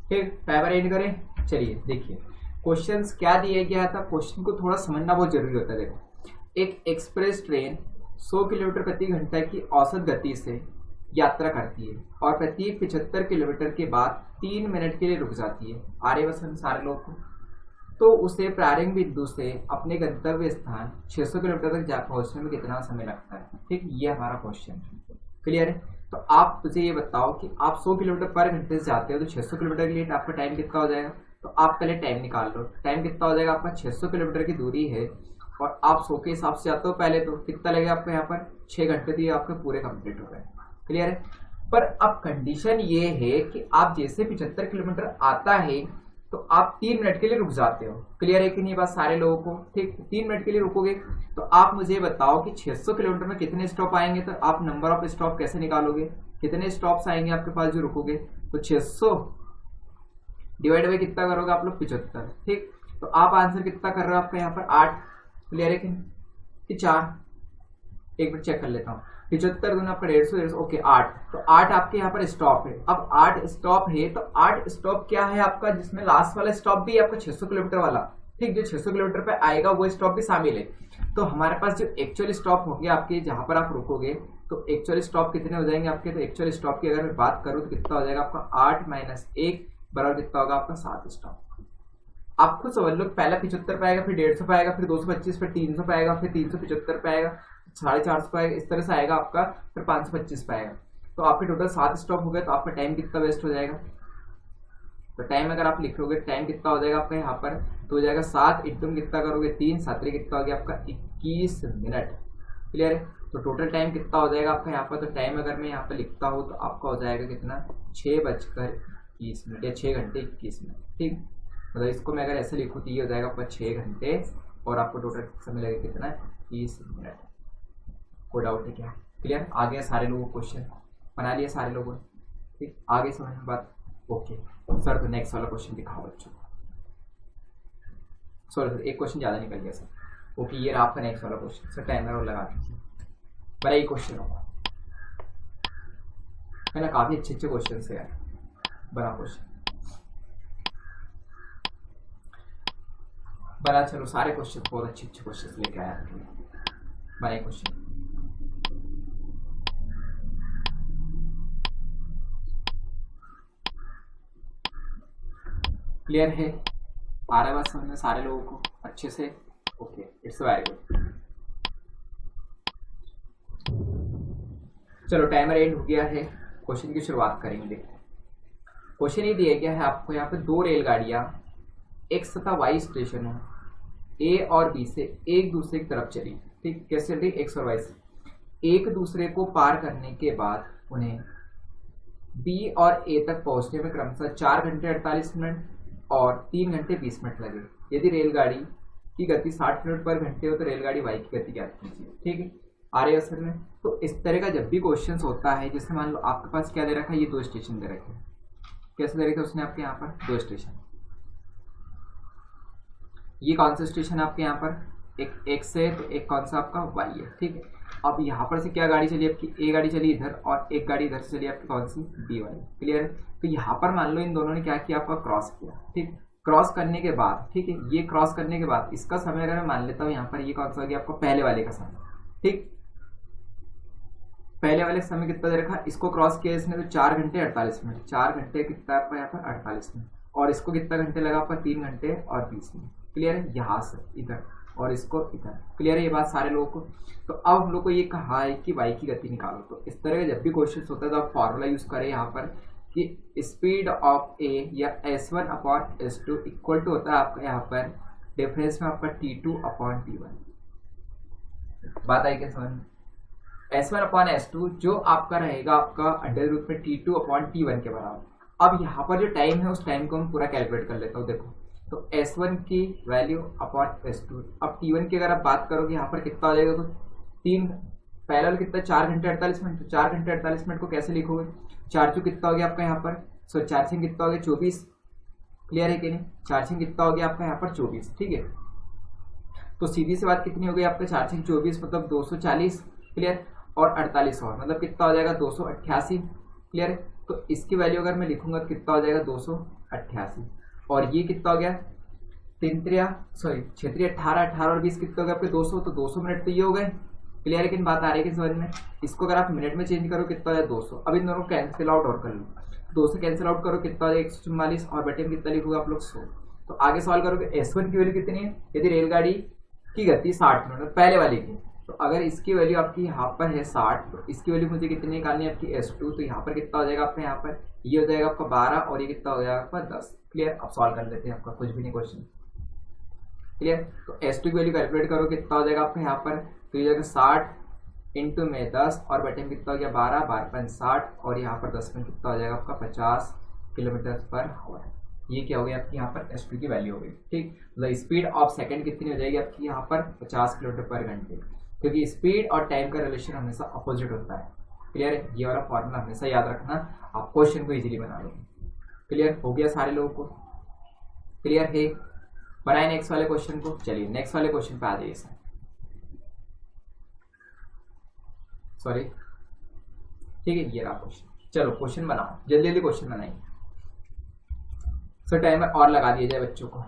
Speaker 2: ठीक, टाइमर एंड करें। चलिए देखिए क्वेश्चंस क्या दिया गया था, क्वेश्चन को थोड़ा समझना बहुत जरूरी होता है। देखो, एक एक्सप्रेस ट्रेन 100 किलोमीटर प्रति घंटा की औसत गति से यात्रा करती है और प्रत्येक 75 किलोमीटर के बाद 3 मिनट के लिए रुक जाती है। आर्य वसन सारे लोग को, तो उसे प्रारंभिक बिंदु से अपने गंतव्य स्थान 600 किलोमीटर तक पहुंचने में कितना समय लगता है। ठीक, ये हमारा क्वेश्चन है, क्लियर है। तो आप तुझे ये बताओ कि आप 100 किलोमीटर पर घंटे से जाते हो तो 600 किलोमीटर के लिए आपका टाइम कितना हो जाएगा। तो आप पहले टाइम निकाल लो, टाइम कितना हो जाएगा आपका 600 किलोमीटर की दूरी है और आप 100 के हिसाब से आते हो पहले, तो कितना लगेगा आपको यहाँ पर 6 घंटे, तो ये आपके पूरे कंप्लीट हो गए। क्लियर है। पर अब कंडीशन ये है कि आप जैसे 75 किलोमीटर आता है तो आप 3 मिनट के लिए रुक जाते हो। क्लियर है कि नहीं बात सारे लोगों को? ठीक, 3 मिनट के लिए रुकोगे। तो आप मुझे बताओ कि 600 किलोमीटर में कितने स्टॉप आएंगे, तो आप नंबर ऑफ स्टॉप कैसे निकालोगे, कितने स्टॉप्स आएंगे आपके पास जो रुकोगे। तो 600 डिवाइड बाई कितना करोगे आप लोग, 75। ठीक, तो आप आंसर कितना कर रहे हो आपका यहाँ पर 8। क्लियर है कि 4, एक मिनट चेक कर लेता हूँ। 75 गुना आपका 150, ओके 8। तो 8 आपके यहाँ पर स्टॉप है। अब 8 स्टॉप है तो 8 स्टॉप क्या है आपका, जिसमें लास्ट वाला स्टॉप भी है आपका 600 किलोमीटर वाला। ठीक, जो 600 किलोमीटर पे आएगा वो स्टॉप भी शामिल है। तो हमारे पास जो एक्चुअल स्टॉप होंगे आपके जहां पर आप रुकोगे, तो एक्चुअल स्टॉप कितने हो जाएंगे आपके। तो एक्चुअल स्टॉप की अगर मैं बात करूं तो कितना हो जाएगा आपका 8 माइनस 1 बराबर कितना होगा आपका 7 स्टॉप। आप खुद समझ लो, पहला 75 पे आएगा, फिर 150 पे आएगा, फिर 225 पे, 300 पे आएगा, फिर 375 पे आएगा, 450 पे आएगा, इस तरह से आएगा आपका, फिर 525 पे आएगा। तो आपके टोटल 7 स्टॉप हो गए। तो आपका टाइम कितना वेस्ट हो जाएगा। तो टाइम अगर आप लिखोगे टाइम कितना हो जाएगा आपका यहाँ पर, तो हो जाएगा 7 इंटू कितना करोगे 3, 7 कितना हो गया आपका 21 मिनट। क्लियर है। तो टोटल टाइम कितना हो जाएगा आपका यहाँ पर। तो टाइम अगर मैं यहाँ पर लिखता हूँ तो आपका हो जाएगा कितना 6:21 या 6 घंटे 21 मिनट। ठीक, मतलब इसको मैं अगर ऐसे लिखूँ तो ये हो जाएगा आपका 6 घंटे और आपको टोटल समय लगेगा कितना 30 मिनट। कोई डाउट है क्या? क्लियर, आ गया सारे लोगों को, क्वेश्चन बना लिया सारे लोगों ने। ठीक, आगे समझ में बात। ओके सर, तो नेक्स्ट वाला क्वेश्चन दिखाओ बच्चों। सॉरी सर, एक क्वेश्चन ज़्यादा निकल गया सर। ओके, ये रहा आपका नेक्स्ट वाला क्वेश्चन। सर टाइमर और लगा दीजिए, बड़ा ही क्वेश्चन होगा है ना, काफ़ी अच्छे अच्छे क्वेश्चन है यार, बड़ा क्वेश्चन बड़ा। चलो सारे क्वेश्चन बहुत अच्छे अच्छे क्वेश्चन लेके आया बड़ा क्वेश्चन। क्लियर है, आ रहा है बात समझ में सारे लोगों को अच्छे से? Okay, it's very good. चलो टाइमर एंड हो गया है, क्वेश्चन की शुरुआत करेंगे। क्वेश्चन ये दिया गया है आपको, यहाँ पे 2 रेलगाड़ियां एक्स तथा वाई स्टेशनों ए और बी से एक दूसरे की तरफ चली। ठीक, कैसे चल रही, एक्स और वाई से। एक दूसरे को पार करने के बाद उन्हें बी और ए तक पहुंचने में क्रमशः 4 घंटे 48 मिनट और 3 घंटे 20 मिनट लगे। यदि रेलगाड़ी की गति 60 किलोमीटर पर घंटे हो तो रेलगाड़ी वाई की गति ज्ञात कीजिए। ठीक है, आ रहे असल में। तो इस तरह का जब भी क्वेश्चन होता है, जैसे मान लो आपके पास क्या दे रखा है, ये 2 स्टेशन दे रखे हैं। कैसे दे रखे उसने आपके यहाँ पर 2 स्टेशन। ये कौन सा स्टेशन है आपके यहाँ पर, एक एक्स है तो एक कौन सा आपका वाई है। ठीक है, अब यहाँ पर से क्या गाड़ी चली आपकी, ए गाड़ी चली इधर और एक गाड़ी इधर से चली आपकी कौन सी, बी वाली। क्लियर है। तो यहाँ पर मान लो इन दोनों ने क्या किया, आपका क्रॉस किया। ठीक, क्रॉस करने के बाद, ठीक है, ये क्रॉस करने के बाद इसका समय अगर मैं मान लेता हूँ यहाँ पर, ये कौन सा हो गया आपका पहले वाले का समय। ठीक, पहले वाले समय कितना दे रखा, इसको क्रॉस किया इसने तो 4 घंटे 48 मिनट। 4 घंटे कितना आपका यहाँ पर 48 मिनट, और इसको कितना घंटे लगा आपका 3 घंटे और 20 मिनट। क्लियर है, यहाँ से इधर और इसको इधर। क्लियर है ये बात सारे लोगों को। तो अब हम लोग को ये कहा है कि वाई की गति निकालो। तो इस तरह का जब भी क्वेश्चन होता है तो आप फॉर्मूला यूज करें यहाँ पर कि स्पीड ऑफ ए या S1/S2 इक्वल टू होता है आपका यहाँ पर डिफरेंस में आपका T2/T1। बात आई क्या समझ में? S1/S2 जो आपका रहेगा आपका अंडर रूट में T2/T1 के बराबर। अब यहाँ पर जो टाइम है उस टाइम को हम पूरा कैलकुलेट कर लेता हूँ। देखो, तो S1 की वैल्यू अपॉन S2। अब T1 की अगर आप बात करोगे यहाँ पर कितना हो जाएगा, तो 3 पहला कितना 4 घंटे 48 मिनट। तो 4 घंटे 48 मिनट को कैसे लिखोगे, 4 चू कितना हो गया आपका यहाँ पर, सो 4 छः कितना हो गया 24। क्लियर है कि नहीं, 4 छः कितना हो गया आपका यहाँ पर 24। ठीक है, तो सीधी सी बात कितनी हो गई आपका 4 छः 24 मतलब 240। क्लियर, और 48 और मतलब कितना हो जाएगा 288। क्लियर है, तो इसकी वैल्यू अगर मैं लिखूंगा तो कितना हो जाएगा 288। और ये कितना हो गया 6 18 और 20 कितना हो गया आपके 200। तो 200 मिनट तो ये हो गए। क्लियर है कि बात आ रही है कि समझ में? इसको अगर आप मिनट में चेंज करो कितना हो जाए 200। अब इन दोनों को कैंसिल आउट और कर लो, 2 से कैंसिल आउट करो कितना हो जाए 144 और बटे में कितना लिखोगे आप लोग 100। तो आगे सवाल करोगे S1 की वैल्यू कितनी है, यदि रेलगाड़ी की गति 60 मिनट पहले वाले की, तो अगर इसकी वैल्यू आपकी यहाँ पर है 60 तो इसकी वैल्यू मुझे कितनी निकालनी है आपकी S2। तो यहाँ पर कितना हो जाएगा आपका, यहाँ पर ये हो जाएगा आपका 12 और ये कितना हो जाएगा आपका 10। क्लियर, अब सॉल्व कर लेते हैं, आपका कुछ भी नहीं क्वेश्चन। क्लियर। तो S2 की वैल्यू कैलकुलेट करो, कितना हो जाएगा आपका यहाँ पर, तो ये जाएगा 60 इंटू में 10 और बटे में कितना हो गया 12, 12 60 और यहाँ पर 10 में कितना हो जाएगा आपका 50 किलोमीटर पर आवर। ये क्या हो गया आपकी यहाँ पर S2 की वैल्यू हो गई, ठीक। मतलब स्पीड ऑफ सेकंड कितनी हो जाएगी आपकी यहाँ पर 50 किलोमीटर पर घंटे, क्योंकि स्पीड और टाइम का रिलेशन हमेशा अपोजिट होता है। क्लियर है, ये वाला फॉर्मूला हमेशा याद रखना, आप क्वेश्चन को इजीली बना लोगे। क्लियर हो गया सारे लोगों को, क्लियर है। बनाए नेक्स्ट वाले क्वेश्चन को, चलिए नेक्स्ट वाले क्वेश्चन पे आ जाइए सर। सॉरी, ठीक है, ये रहा क्वेश्चन। चलो क्वेश्चन बनाओ, जल्दी जल्दी क्वेश्चन बनाइए सर। टाइमर और लगा दिया जाए बच्चों को,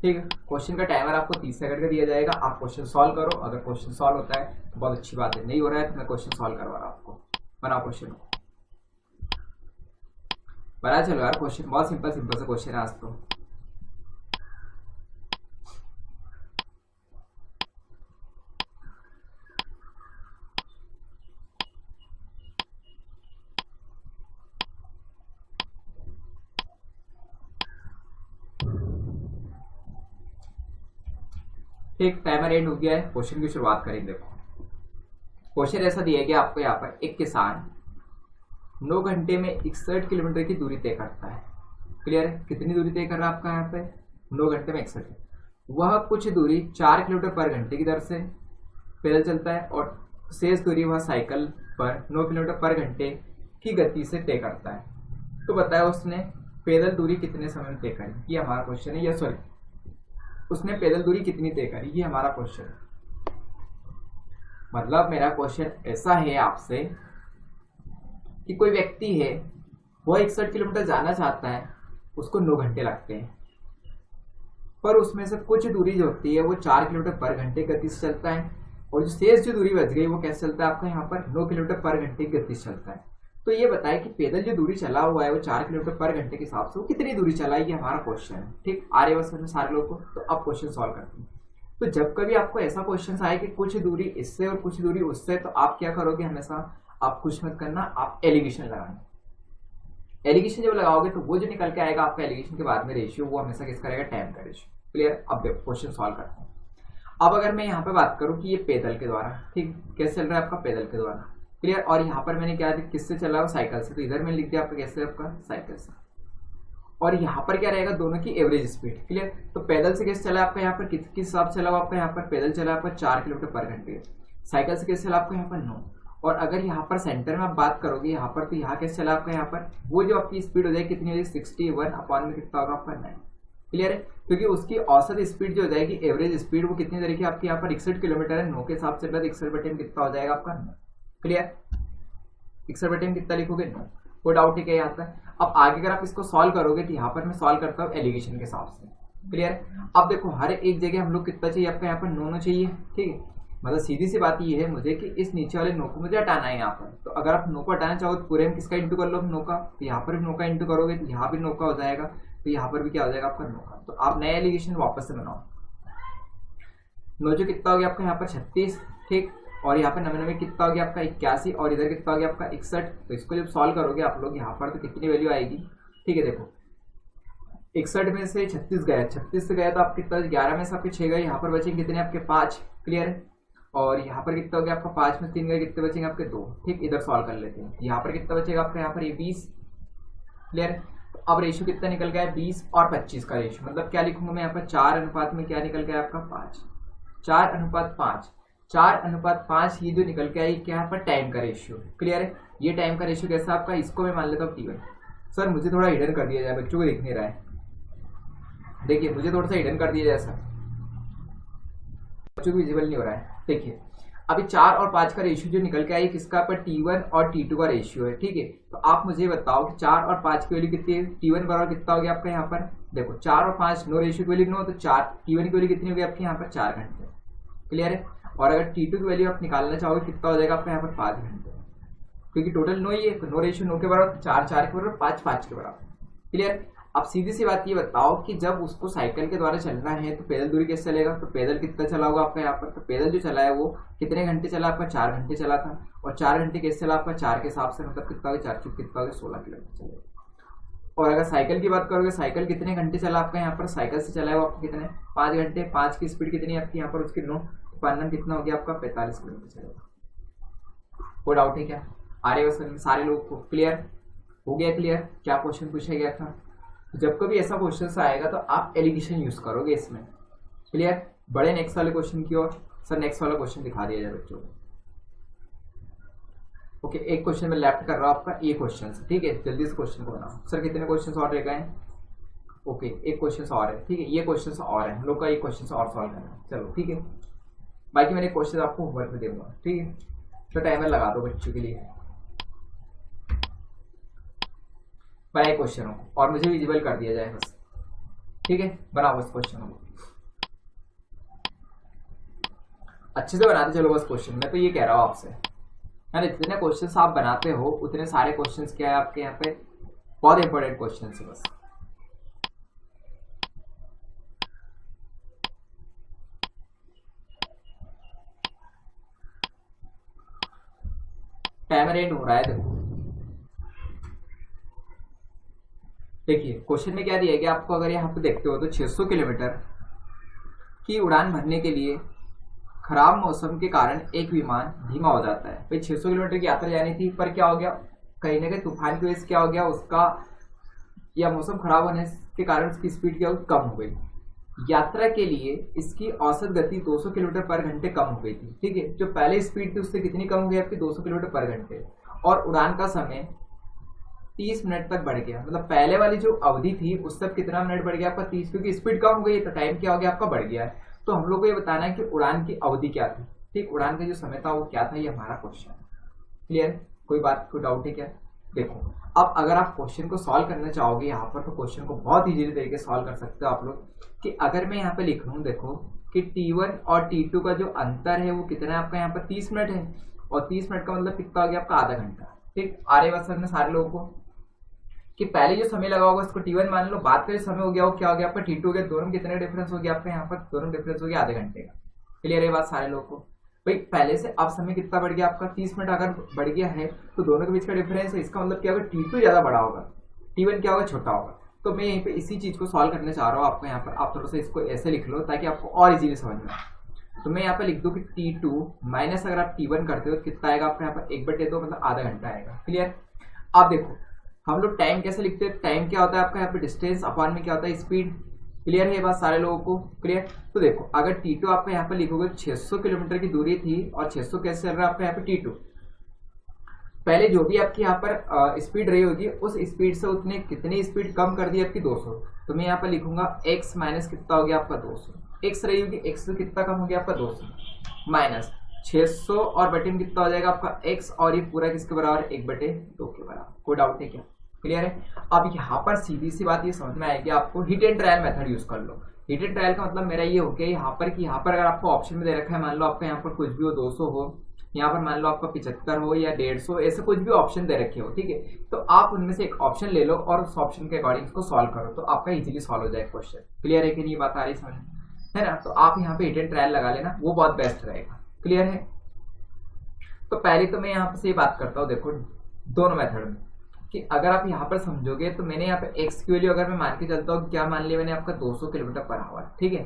Speaker 2: ठीक है। क्वेश्चन का टाइमर आपको 30 सेकंड का दिया जाएगा, आप क्वेश्चन सॉल्व करो। अगर क्वेश्चन सॉल्व होता है तो बहुत अच्छी बात है, नहीं हो रहा है तो मैं क्वेश्चन सॉल्व करवा रहा हूं आपको। बनाओ क्वेश्चन, बना चलो यार। क्वेश्चन बहुत सिंपल सिंपल सा क्वेश्चन है आज तो। ठीक, टाइमर एंड हो गया है, क्वेश्चन की शुरुआत करेंगे। देखो क्वेश्चन ऐसा दिया गया आपको यहाँ पर, एक किसान 9 घंटे में 61 किलोमीटर की दूरी तय करता है। क्लियर है, कितनी दूरी तय कर रहा है आपका यहाँ पे 9 घंटे में 61। वह कुछ दूरी 4 किलोमीटर पर घंटे की दर से पैदल चलता है और शेष दूरी वह साइकिल पर 9 किलोमीटर पर घंटे की गति से तय करता है। तो बताया उसने पैदल दूरी कितने समय में तय करी, ये हमारा क्वेश्चन है। या सॉरी, उसने पैदल दूरी कितनी तय करी, ये हमारा क्वेश्चन है। मतलब मेरा क्वेश्चन ऐसा है आपसे कि कोई व्यक्ति है, वह 61 किलोमीटर जाना चाहता है, उसको 9 घंटे लगते हैं, पर उसमें से कुछ दूरी जो होती है वो 4 किलोमीटर पर घंटे गति से चलता है और जो शेष जो दूरी बच गई वो कैसे चलता है आपका यहाँ पर 9 किलोमीटर पर घंटे की गति से चलता है। तो ये बताए कि पैदल जो दूरी चला हुआ है वो 4 किलोमीटर पर घंटे के हिसाब से वो कितनी दूरी चला है, ये हमारा क्वेश्चन है। ठीक, आ रही है समझ सारे लोग को। तो अब क्वेश्चन सॉल्व करते हैं। तो जब कभी आपको ऐसा क्वेश्चन आए कि कुछ दूरी इससे और कुछ दूरी उससे, तो आप क्या करोगे, हमेशा आप कुछ मत करना, आप एलिगेशन लगाना। एलिगेशन जब लगाओगे तो वो जो निकल के आएगा आपका एलिगेशन के बाद में रेशियो, वो हमेशा किसका रहेगा, टाइम का रेशियो। क्लियर। अब देखो क्वेश्चन सॉल्व करते हैं। अब अगर मैं यहाँ पे बात करूँ कि ये पैदल के द्वारा, ठीक, कैसे चल रहा है आपका पैदल के द्वारा। क्लियर। और यहाँ पर मैंने क्या किससे चला है, साइकिल से, तो इधर मैंने लिख दिया आपका कैसे, आपका साइकिल से। और यहाँ पर क्या रहेगा, दोनों की एवरेज स्पीड। क्लियर। तो पैदल से कैसे चला आपका यहाँ पर, किस हिसाब से चला हुआ आपका यहाँ पर, पैदल चला आपका 4 किलोमीटर पर घंटे। साइकिल से कैसे चला आपका यहाँ पर 9। और अगर यहाँ पर सेंटर में आप बात करोगे यहाँ पर, तो यहाँ कैसे चला आपका यहाँ पर, वो जो आपकी स्पीड हो जाएगी कितनी हो जाएगी 61 अपॉन में कितना होगा आपका 9। क्लियर है। क्योंकि उसकी औसत स्पीड जो हो जाएगी, एवरेज स्पीड, वो कितनी तरीके आपकी यहाँ पर 61 किलोमीटर है, 9 के हिसाब से 61 बटे में कितना हो जाएगा आपका 9। क्लियर। 61 बटे में कितना लिखोगे 9। कोई डाउट है क्या यहाँ पर। अब आगे अगर आप इसको सॉल्व करोगे तो यहाँ पर मैं सॉल्व करता हूँ एलिगेशन के हिसाब से। क्लियर है। अब देखो हर एक जगह हम लोग कितना चाहिए आपका यहाँ पर 9 चाहिए। ठीक है, मतलब सीधी सी बात ये है मुझे कि इस नीचे वाले 9 को मुझे हटाना है यहाँ पर। तो अगर आप 9 को हटाना चाहो तो पूरे में किसका इंटू कर लो 9 का, तो यहाँ पर भी 9 का इंटू करोगे तो यहाँ भी 9 का हो जाएगा, तो यहाँ पर भी क्या हो जाएगा आपका 9 का। तो आप नया एलिगेशन वापस से बनाओ। 9 जो कितना हो गया आपका यहाँ पर 36। ठीक। और यहाँ पर 99 कितना हो गया आपका 81 और इधर कितना हो गया आपका 61। तो इसको जब सॉल्व करोगे आप लोग यहाँ पर तो कितनी वैल्यू आएगी। ठीक है, देखो 61 में से 36 गया, 36 से गया तो आप कितना 11 में से आपके 6 गए, यहाँ पर बचेंगे कितने आपके 5। क्लियर है। और यहाँ पर कितना हो गया आपका 5 में 3 गए, कितने बचेंगे आपके 2। ठीक, इधर सॉल्व कर लेते हैं। यहाँ पर कितना बचेगा आपका यहाँ पर ये 20। क्लियर। अब रेशियो कितना निकल गया है 20 और 25 का रेशियो, मतलब क्या लिखूंगा मैं यहाँ पर 4 अनुपात में क्या निकल गया आपका 5, 4 अनुपात 5, 4 अनुपात 5। ये जो निकल के आई क्या यहाँ पर टाइम का रेशियो। क्लियर है। ये टाइम का रेशियो कैसा आपका, इसको मैं मान लेता हूँ T1। सर मुझे थोड़ा हिडन कर दिया जाए, बच्चों को दिख नहीं रहा है, देखिए मुझे थोड़ा सा हिडन कर दिया जाए सर, बच्चों को विजिबल नहीं हो रहा है। देखिए अभी 4 और 5 का रेशियो जो निकल के आई किसका पर T1 और T2 का रेशियो है। ठीक है, तो आप मुझे बताओ कि 4 और 5 की वैल्यू कितनी है। T1 बराबर कितना हो गया आपका यहाँ पर, देखो 4 और 5 नो रेशियो की वैल्यू नो, तो 4 T1 की वैल्यू कितनी होगी आपके यहाँ पर 4 घंटे। क्लियर है। और अगर T2 की वैल्यू आप निकालना चाहोगे कितना हो जाएगा आपका यहाँ पर 5 घंटे, क्योंकि टोटल 9 ही है, तो नो रेशियो 9 के बराबर, 4 4 के बराबर, 5 5 के बराबर। क्लियर। अब सीधी सी बात ये बताओ कि जब उसको साइकिल के द्वारा चलना है तो पैदल दूरी कैसे चलेगा, तो पैदल कितना चला होगा आपका यहाँ पर, तो पैदल जो चला है वो कितने घंटे चला आपका 4 घंटे चला था। और 4 घंटे कैसे चला आपका 4 के हिसाब से, मतलब कितना हो गया 4 कितना हो गया 16 किलोमीटर चलेगा। और अगर साइकिल की बात करोगे, साइकिल कितने घंटे चला आपका यहाँ पर, साइकिल से चला है वो आपको कितने 5 घंटे, 5 की स्पीड कितनी है आपकी यहाँ पर उसकी 9, पालन कितना हो गया आपका 45 किलोमीटर चलेगा। कोई डाउट है क्या? आ रहे बस में सारे लोग को क्लियर हो गया? क्लियर क्या क्वेश्चन पूछा गया था? जब कभी ऐसा क्वेश्चन आएगा तो आप एलिगेशन यूज करोगे इसमें। क्लियर? बड़े नेक्स्ट वाले क्वेश्चन की ओर। सर नेक्स्ट वाला क्वेश्चन दिखा दिया जाए बच्चों को। ओके, एक क्वेश्चन में लेफ्ट कर रहा हूं आपका, ये क्वेश्चन, ठीक है, जल्दी से क्वेश्चन को बनाओ। सर कितने क्वेश्चन और रह गए? ओके, एक क्वेश्चन और है, ठीक है, ये क्वेश्चन और है हम लोग का, एक क्वेश्चन और सॉल्व करना है। चलो ठीक है, बाकी मैंने क्वेश्चन आपको होमवर्क में दूंगा, ठीक है। तो टाइमर लगा दो बच्चों के लिए, पहले क्वेश्चन हो और मुझे विजिबल कर दिया जाए बस, ठीक है। बनाओ बस क्वेश्चन को अच्छे से बनाते चलो बस क्वेश्चन। मैं तो ये कह रहा हूँ आपसे, है ना, जितने क्वेश्चंस आप बनाते हो उतने सारे क्वेश्चंस क्या है आपके यहाँ पे बहुत इंपॉर्टेंट क्वेश्चंस है बस। टाइमर एंड हो रहा है, देखो देखिए क्वेश्चन में क्या दिया गया आपको, अगर यहाँ पे देखते हो तो 600 किलोमीटर की उड़ान भरने के लिए खराब मौसम के कारण एक विमान धीमा हो जाता है। भाई 600 किलोमीटर की यात्रा जानी थी, पर क्या हो गया, कहीं ना कहीं तूफान की वजह से क्या हो गया उसका, या मौसम खराब होने के कारण उसकी स्पीड क्या कम हो गई। यात्रा के लिए इसकी औसत गति 200 किलोमीटर पर घंटे कम हो गई थी, ठीक है। जो पहले स्पीड थी उससे कितनी कम हो गई आपकी, 200 किलोमीटर पर घंटे। और उड़ान का समय 30 मिनट तक बढ़ गया, मतलब पहले वाली जो अवधि थी उस तक कितना मिनट बढ़ गया आपका 30, क्योंकि स्पीड कम हो गई तो टाइम क्या हो गया आपका बढ़ गया है। तो हम लोग को ये बताना है कि उड़ान की अवधि क्या थी, ठीक, उड़ान का जो समय था वो क्या था, ये हमारा क्वेश्चन है। क्लियर? कोई बात, कोई डाउट है क्या? देखो अब अगर आप क्वेश्चन को सॉल्व करना चाहोगे यहाँ पर तो क्वेश्चन को बहुत इजीली तरीके से सॉल्व कर सकते हो आप लोग। कि अगर मैं यहाँ पे लिख लूँ, देखो कि T1 और T2 का जो अंतर है वो कितना है आपका यहाँ पर 30 मिनट है, और 30 मिनट का मतलब कितना हो गया आपका आधा घंटा, ठीक। आ रही बात सर में सारे लोगों को कि पहले जो समय लगा होगा उसको T1 मान लो, बाद का जो समय हो गया वो क्या हो गया आपका T2 हो गया, दोनों में कितने डिफरेंस हो गया आपका यहाँ पर, दोनों डिफरेंस हो गया आधे घंटे का। क्लियर है बात सारे लोगों को? भाई पहले से अब समय कितना बढ़ गया आपका 30 मिनट अगर बढ़ गया है तो दोनों के बीच का डिफरेंस है, इसका मतलब क्या होगा T2 ज्यादा बड़ा होगा, T1 क्या होगा छोटा होगा। तो मैं यहीं पे इसी चीज को सॉल्व करने चाह रहा हूँ आपको यहाँ पर, आप थोड़ा सा इसको ऐसे लिख लो ताकि आपको और इजीली समझ में आए। तो मैं यहाँ पे लिख दूं कि T2 माइनस अगर आप T1 करते हो तो कितना आएगा आपका यहाँ पर 1/2 मतलब आधा घंटा आएगा। क्लियर? आप देखो हम लोग टाइम कैसे लिखते हैं, टाइम क्या होता है आपका यहाँ पे डिस्टेंस अपॉन में क्या होता है स्पीड। क्लियर है ये बात सारे लोगों को? क्लियर? तो देखो अगर T2 आपका यहाँ पे लिखोगे 600 किलोमीटर की दूरी थी और 600 कैसे चल रहा है आपका यहाँ पे T2, पहले जो भी आपकी यहाँ पर स्पीड रही होगी उस स्पीड से उतने कितनी स्पीड कम कर दी आपकी 200। तो मैं यहाँ पर लिखूंगा x माइनस कितना हो गया आपका 200, x रही होगी x से कितना कम हो गया आपका 200 माइनस 600 और बटे में कितना हो जाएगा आपका x, और ये पूरा किसके बराबर 1/2 के बराबर। कोई डाउट है क्या? क्लियर है? अब यहाँ पर सीधी सी बात ये समझ में आएगी आपको, hit and trial method use कर लो। हिट एंड ट्रायल का मतलब मेरा ये हो गया यहाँ पर कि यहाँ पर अगर आपको ऑप्शन में दे रखा है, मान लो आपका यहाँ पर कुछ भी हो 200 हो, यहाँ पर मान लो आपका 75 हो या 150, ऐसे कुछ भी ऑप्शन दे रखे हो, ठीक है। तो आप उनमें से एक ऑप्शन ले लो और उस ऑप्शन के अकॉर्डिंग इसको सॉल्व करो तो आपका इजीली सॉल्व हो जाए क्वेश्चन। क्लियर है कि नहीं बात आ रही समझ, है ना? तो आप यहाँ पे हिट एंड ट्रायल लगा लेना, वो बहुत बेस्ट रहेगा। क्लियर है? तो पहले तो मैं यहाँ से बात करता हूँ, देखो दोनों मेथड में कि अगर आप यहाँ पर समझोगे तो मैंने यहाँ पे x की वैल्यू अगर मैं मान के चलता हूँ, क्या मान लिया मैंने आपका 200 किलोमीटर पर आवर, ठीक है।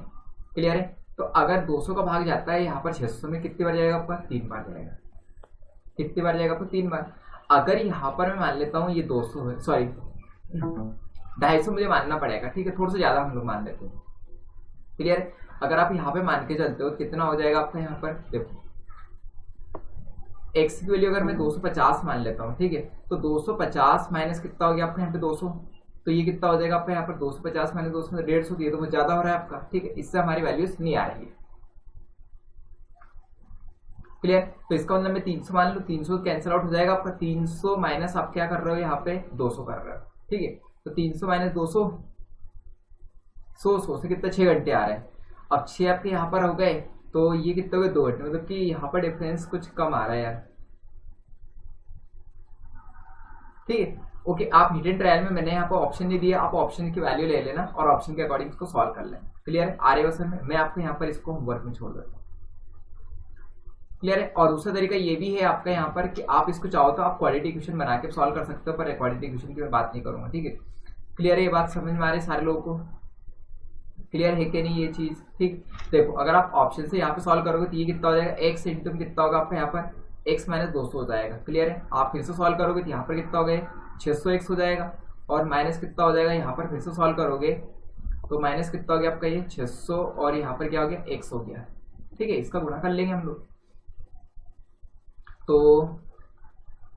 Speaker 2: क्लियर है? तो अगर 200 का भाग जाता है यहाँ पर 600 में कितनी बार जाएगा आपका, 3 बार जाएगा। कितनी बार जाएगा आपको, 3 बार। अगर यहाँ पर मैं मान लेता हूँ ये 200 है, सॉरी 250 मुझे मानना पड़ेगा, ठीक है, थोड़ा सा ज्यादा हम लोग मान लेते हैं। क्लियर है? अगर आप यहाँ पे मान के चलते हो कितना हो जाएगा आपका यहाँ पर, देखो x की वैल्यू अगर मैं 250 मान लेता हूँ, ठीक है, तो 250 माइनस कितना हो गया आपका यहाँ पे 200, तो ये कितना हो जाएगा आपका यहाँ पर 250 माइनस 200 में 150, ये तो बहुत ज्यादा हो रहा है आपका, ठीक है, इससे हमारी वैल्यूज नहीं आ रही है। क्लियर? तो इसका मतलब मैं 300 मान लूँ, 300 कैंसिल आउट हो जाएगा आपका, 300 माइनस आप क्या कर रहे हो यहाँ पे 200 कर रहे हो, ठीक है। तो 300 माइनस 200 100 से कितना 6 घंटे आ रहे हैं। अब 6 आपके यहाँ पर हो गए तो ये कितने हो गए 2 घंटे, मतलब कि यहाँ पर डिफरेंस कुछ कम आ रहा है यार, ठीक है। ओके, आप हिट एंड ट्रायल में मैंने यहाँ पर ऑप्शन नहीं दिया, आप ऑप्शन की वैल्यू ले लेना और ऑप्शन के अकॉर्डिंग इसको सॉल्व कर लेना। क्लियर है? आ रहे हो सर में? मैं आपको यहाँ पर इसको होमवर्क में छोड़ देता हूँ। क्लियर है? और दूसरा तरीका ये भी है आपका यहाँ पर कि आप इसको चाहो तो आप क्वालिटी इक्वेशन बना के सॉल्व कर सकते हो, पर क्वालिटी इक्वेशन की मैं बात नहीं करूंगा, ठीक है। क्लियर है ये बात, समझ में आ रही है सारे लोगों को? क्लियर है कि नहीं ये चीज? ठीक, देखो अगर आप ऑप्शन से यहाँ पे सॉल्व करोगे तो ये कितना हो जाएगा, एक्स इंटू कितना होगा आपका यहाँ पर एक्स माइनस 200 हो जाएगा। क्लियर है? आप फिर से सॉल्व करोगे तो यहाँ पर कितना हो गया 600x हो जाएगा, और माइनस कितना हो जाएगा यहाँ पर फिर से सॉल्व करोगे तो माइनस कितना हो गया आपका ये 600, और यहाँ पर क्या हो गया x हो गया। ठीक है, इसका गुणा कर लेंगे हम लोग तो,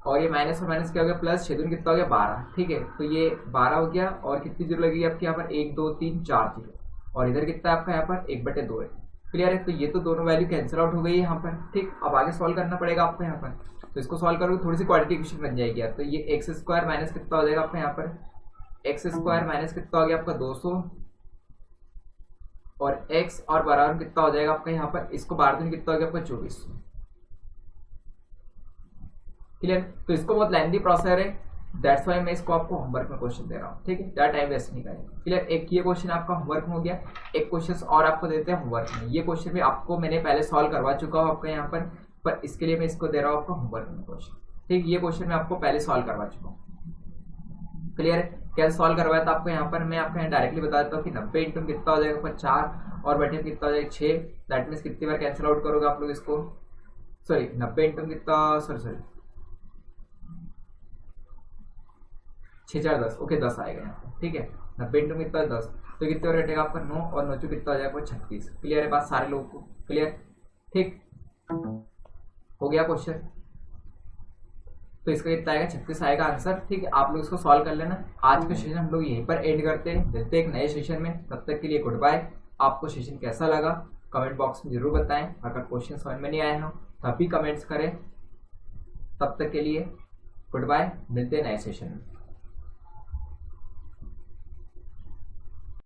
Speaker 2: और ये माइनस और माइनस क्या हो गया प्लस, 6 दूनी कितना हो गया 12। ठीक है, तो ये 12 हो गया, और कितनी जीरो लगेगी आपके यहाँ पर 1 2 3 4 जीरो, और इधर कितना है आपका यहाँ पर 1/2 है। क्लियर है? तो ये तो दोनों वैल्यू कैंसिल आउट हो गई है यहाँ पर। ठीक, अब आगे सॉल्व करना पड़ेगा आपको यहाँ पर, तो इसको सॉल्व करोगे थोड़ी सी क्वाड्रेटिक इक्वेशन बन जाएगी यार। तो ये एक्स स्क्वायर माइनस कितना हो जाएगा आपका यहाँ पर, एक्स स्क्वायर माइनस कितना हो गया आपका 200, और x और बराबर कितना हो जाएगा आपका यहाँ पर, इसको 12 दिन कितना हो गया आपका 2400। क्लियर? तो इसको बहुत लेंथी प्रोसेसर है, दैट्स वाई मैं इसको आपको होमवर्क में क्वेश्चन दे रहा हूँ। ठीक है, ज़्यादा टाइम वेस्ट नहीं करेंगे। क्लियर? एक ये क्वेश्चन आपका होमवर्क में हो गया, एक क्वेश्चन और आपको देते हैं होमवर्क में। ये क्वेश्चन भी आपको मैंने पहले सॉल्व करवा चुका हूँ आपका यहाँ पर इसके लिए मैं इसको दे रहा हूँ आपको होमवर्क में क्वेश्चन। ठीक, ये क्वेश्चन मैं आपको पहले सॉल्व करवा चुका हूँ। क्लियर है? कैसे सॉल्व करवाया था आपको यहाँ पर, मैं आपको यहाँ डायरेक्टली बता देता हूँ कि 90 इंटू कितना हो जाएगा आपका 4, और बटे कितना हो जाएगा 6, दैट मीन्स कितनी बार कैंसिल आउट करोगे आप लोग इसको, सॉरी 90 इंटू कितना, सॉरी 6 4 10, ओके 10 आएगा यहाँ पर। ठीक है, 90 इंटू कितना 10, तो कितने बार कटेगा आपका 9, और 9 कितना हो जाएगा 36। क्लियर है बात सारे लोगों को? क्लियर? ठीक, हो गया क्वेश्चन। तो इसका कितना आएगा 36 आएगा आंसर। ठीक है, आप लोग इसको सॉल्व कर लेना। आज का सेशन हम लोग यहीं पर एंड करते हैं, मिलते हैं एक नए सेशन में, तब तक के लिए गुड बाय। आपको सेशन कैसा लगा कमेंट बॉक्स में जरूर बताएं, अगर क्वेश्चन समझ में नहीं आए हो तब भी कमेंट्स करें। तब तक के लिए गुड बाय, मिलते हैं नए सेशन में।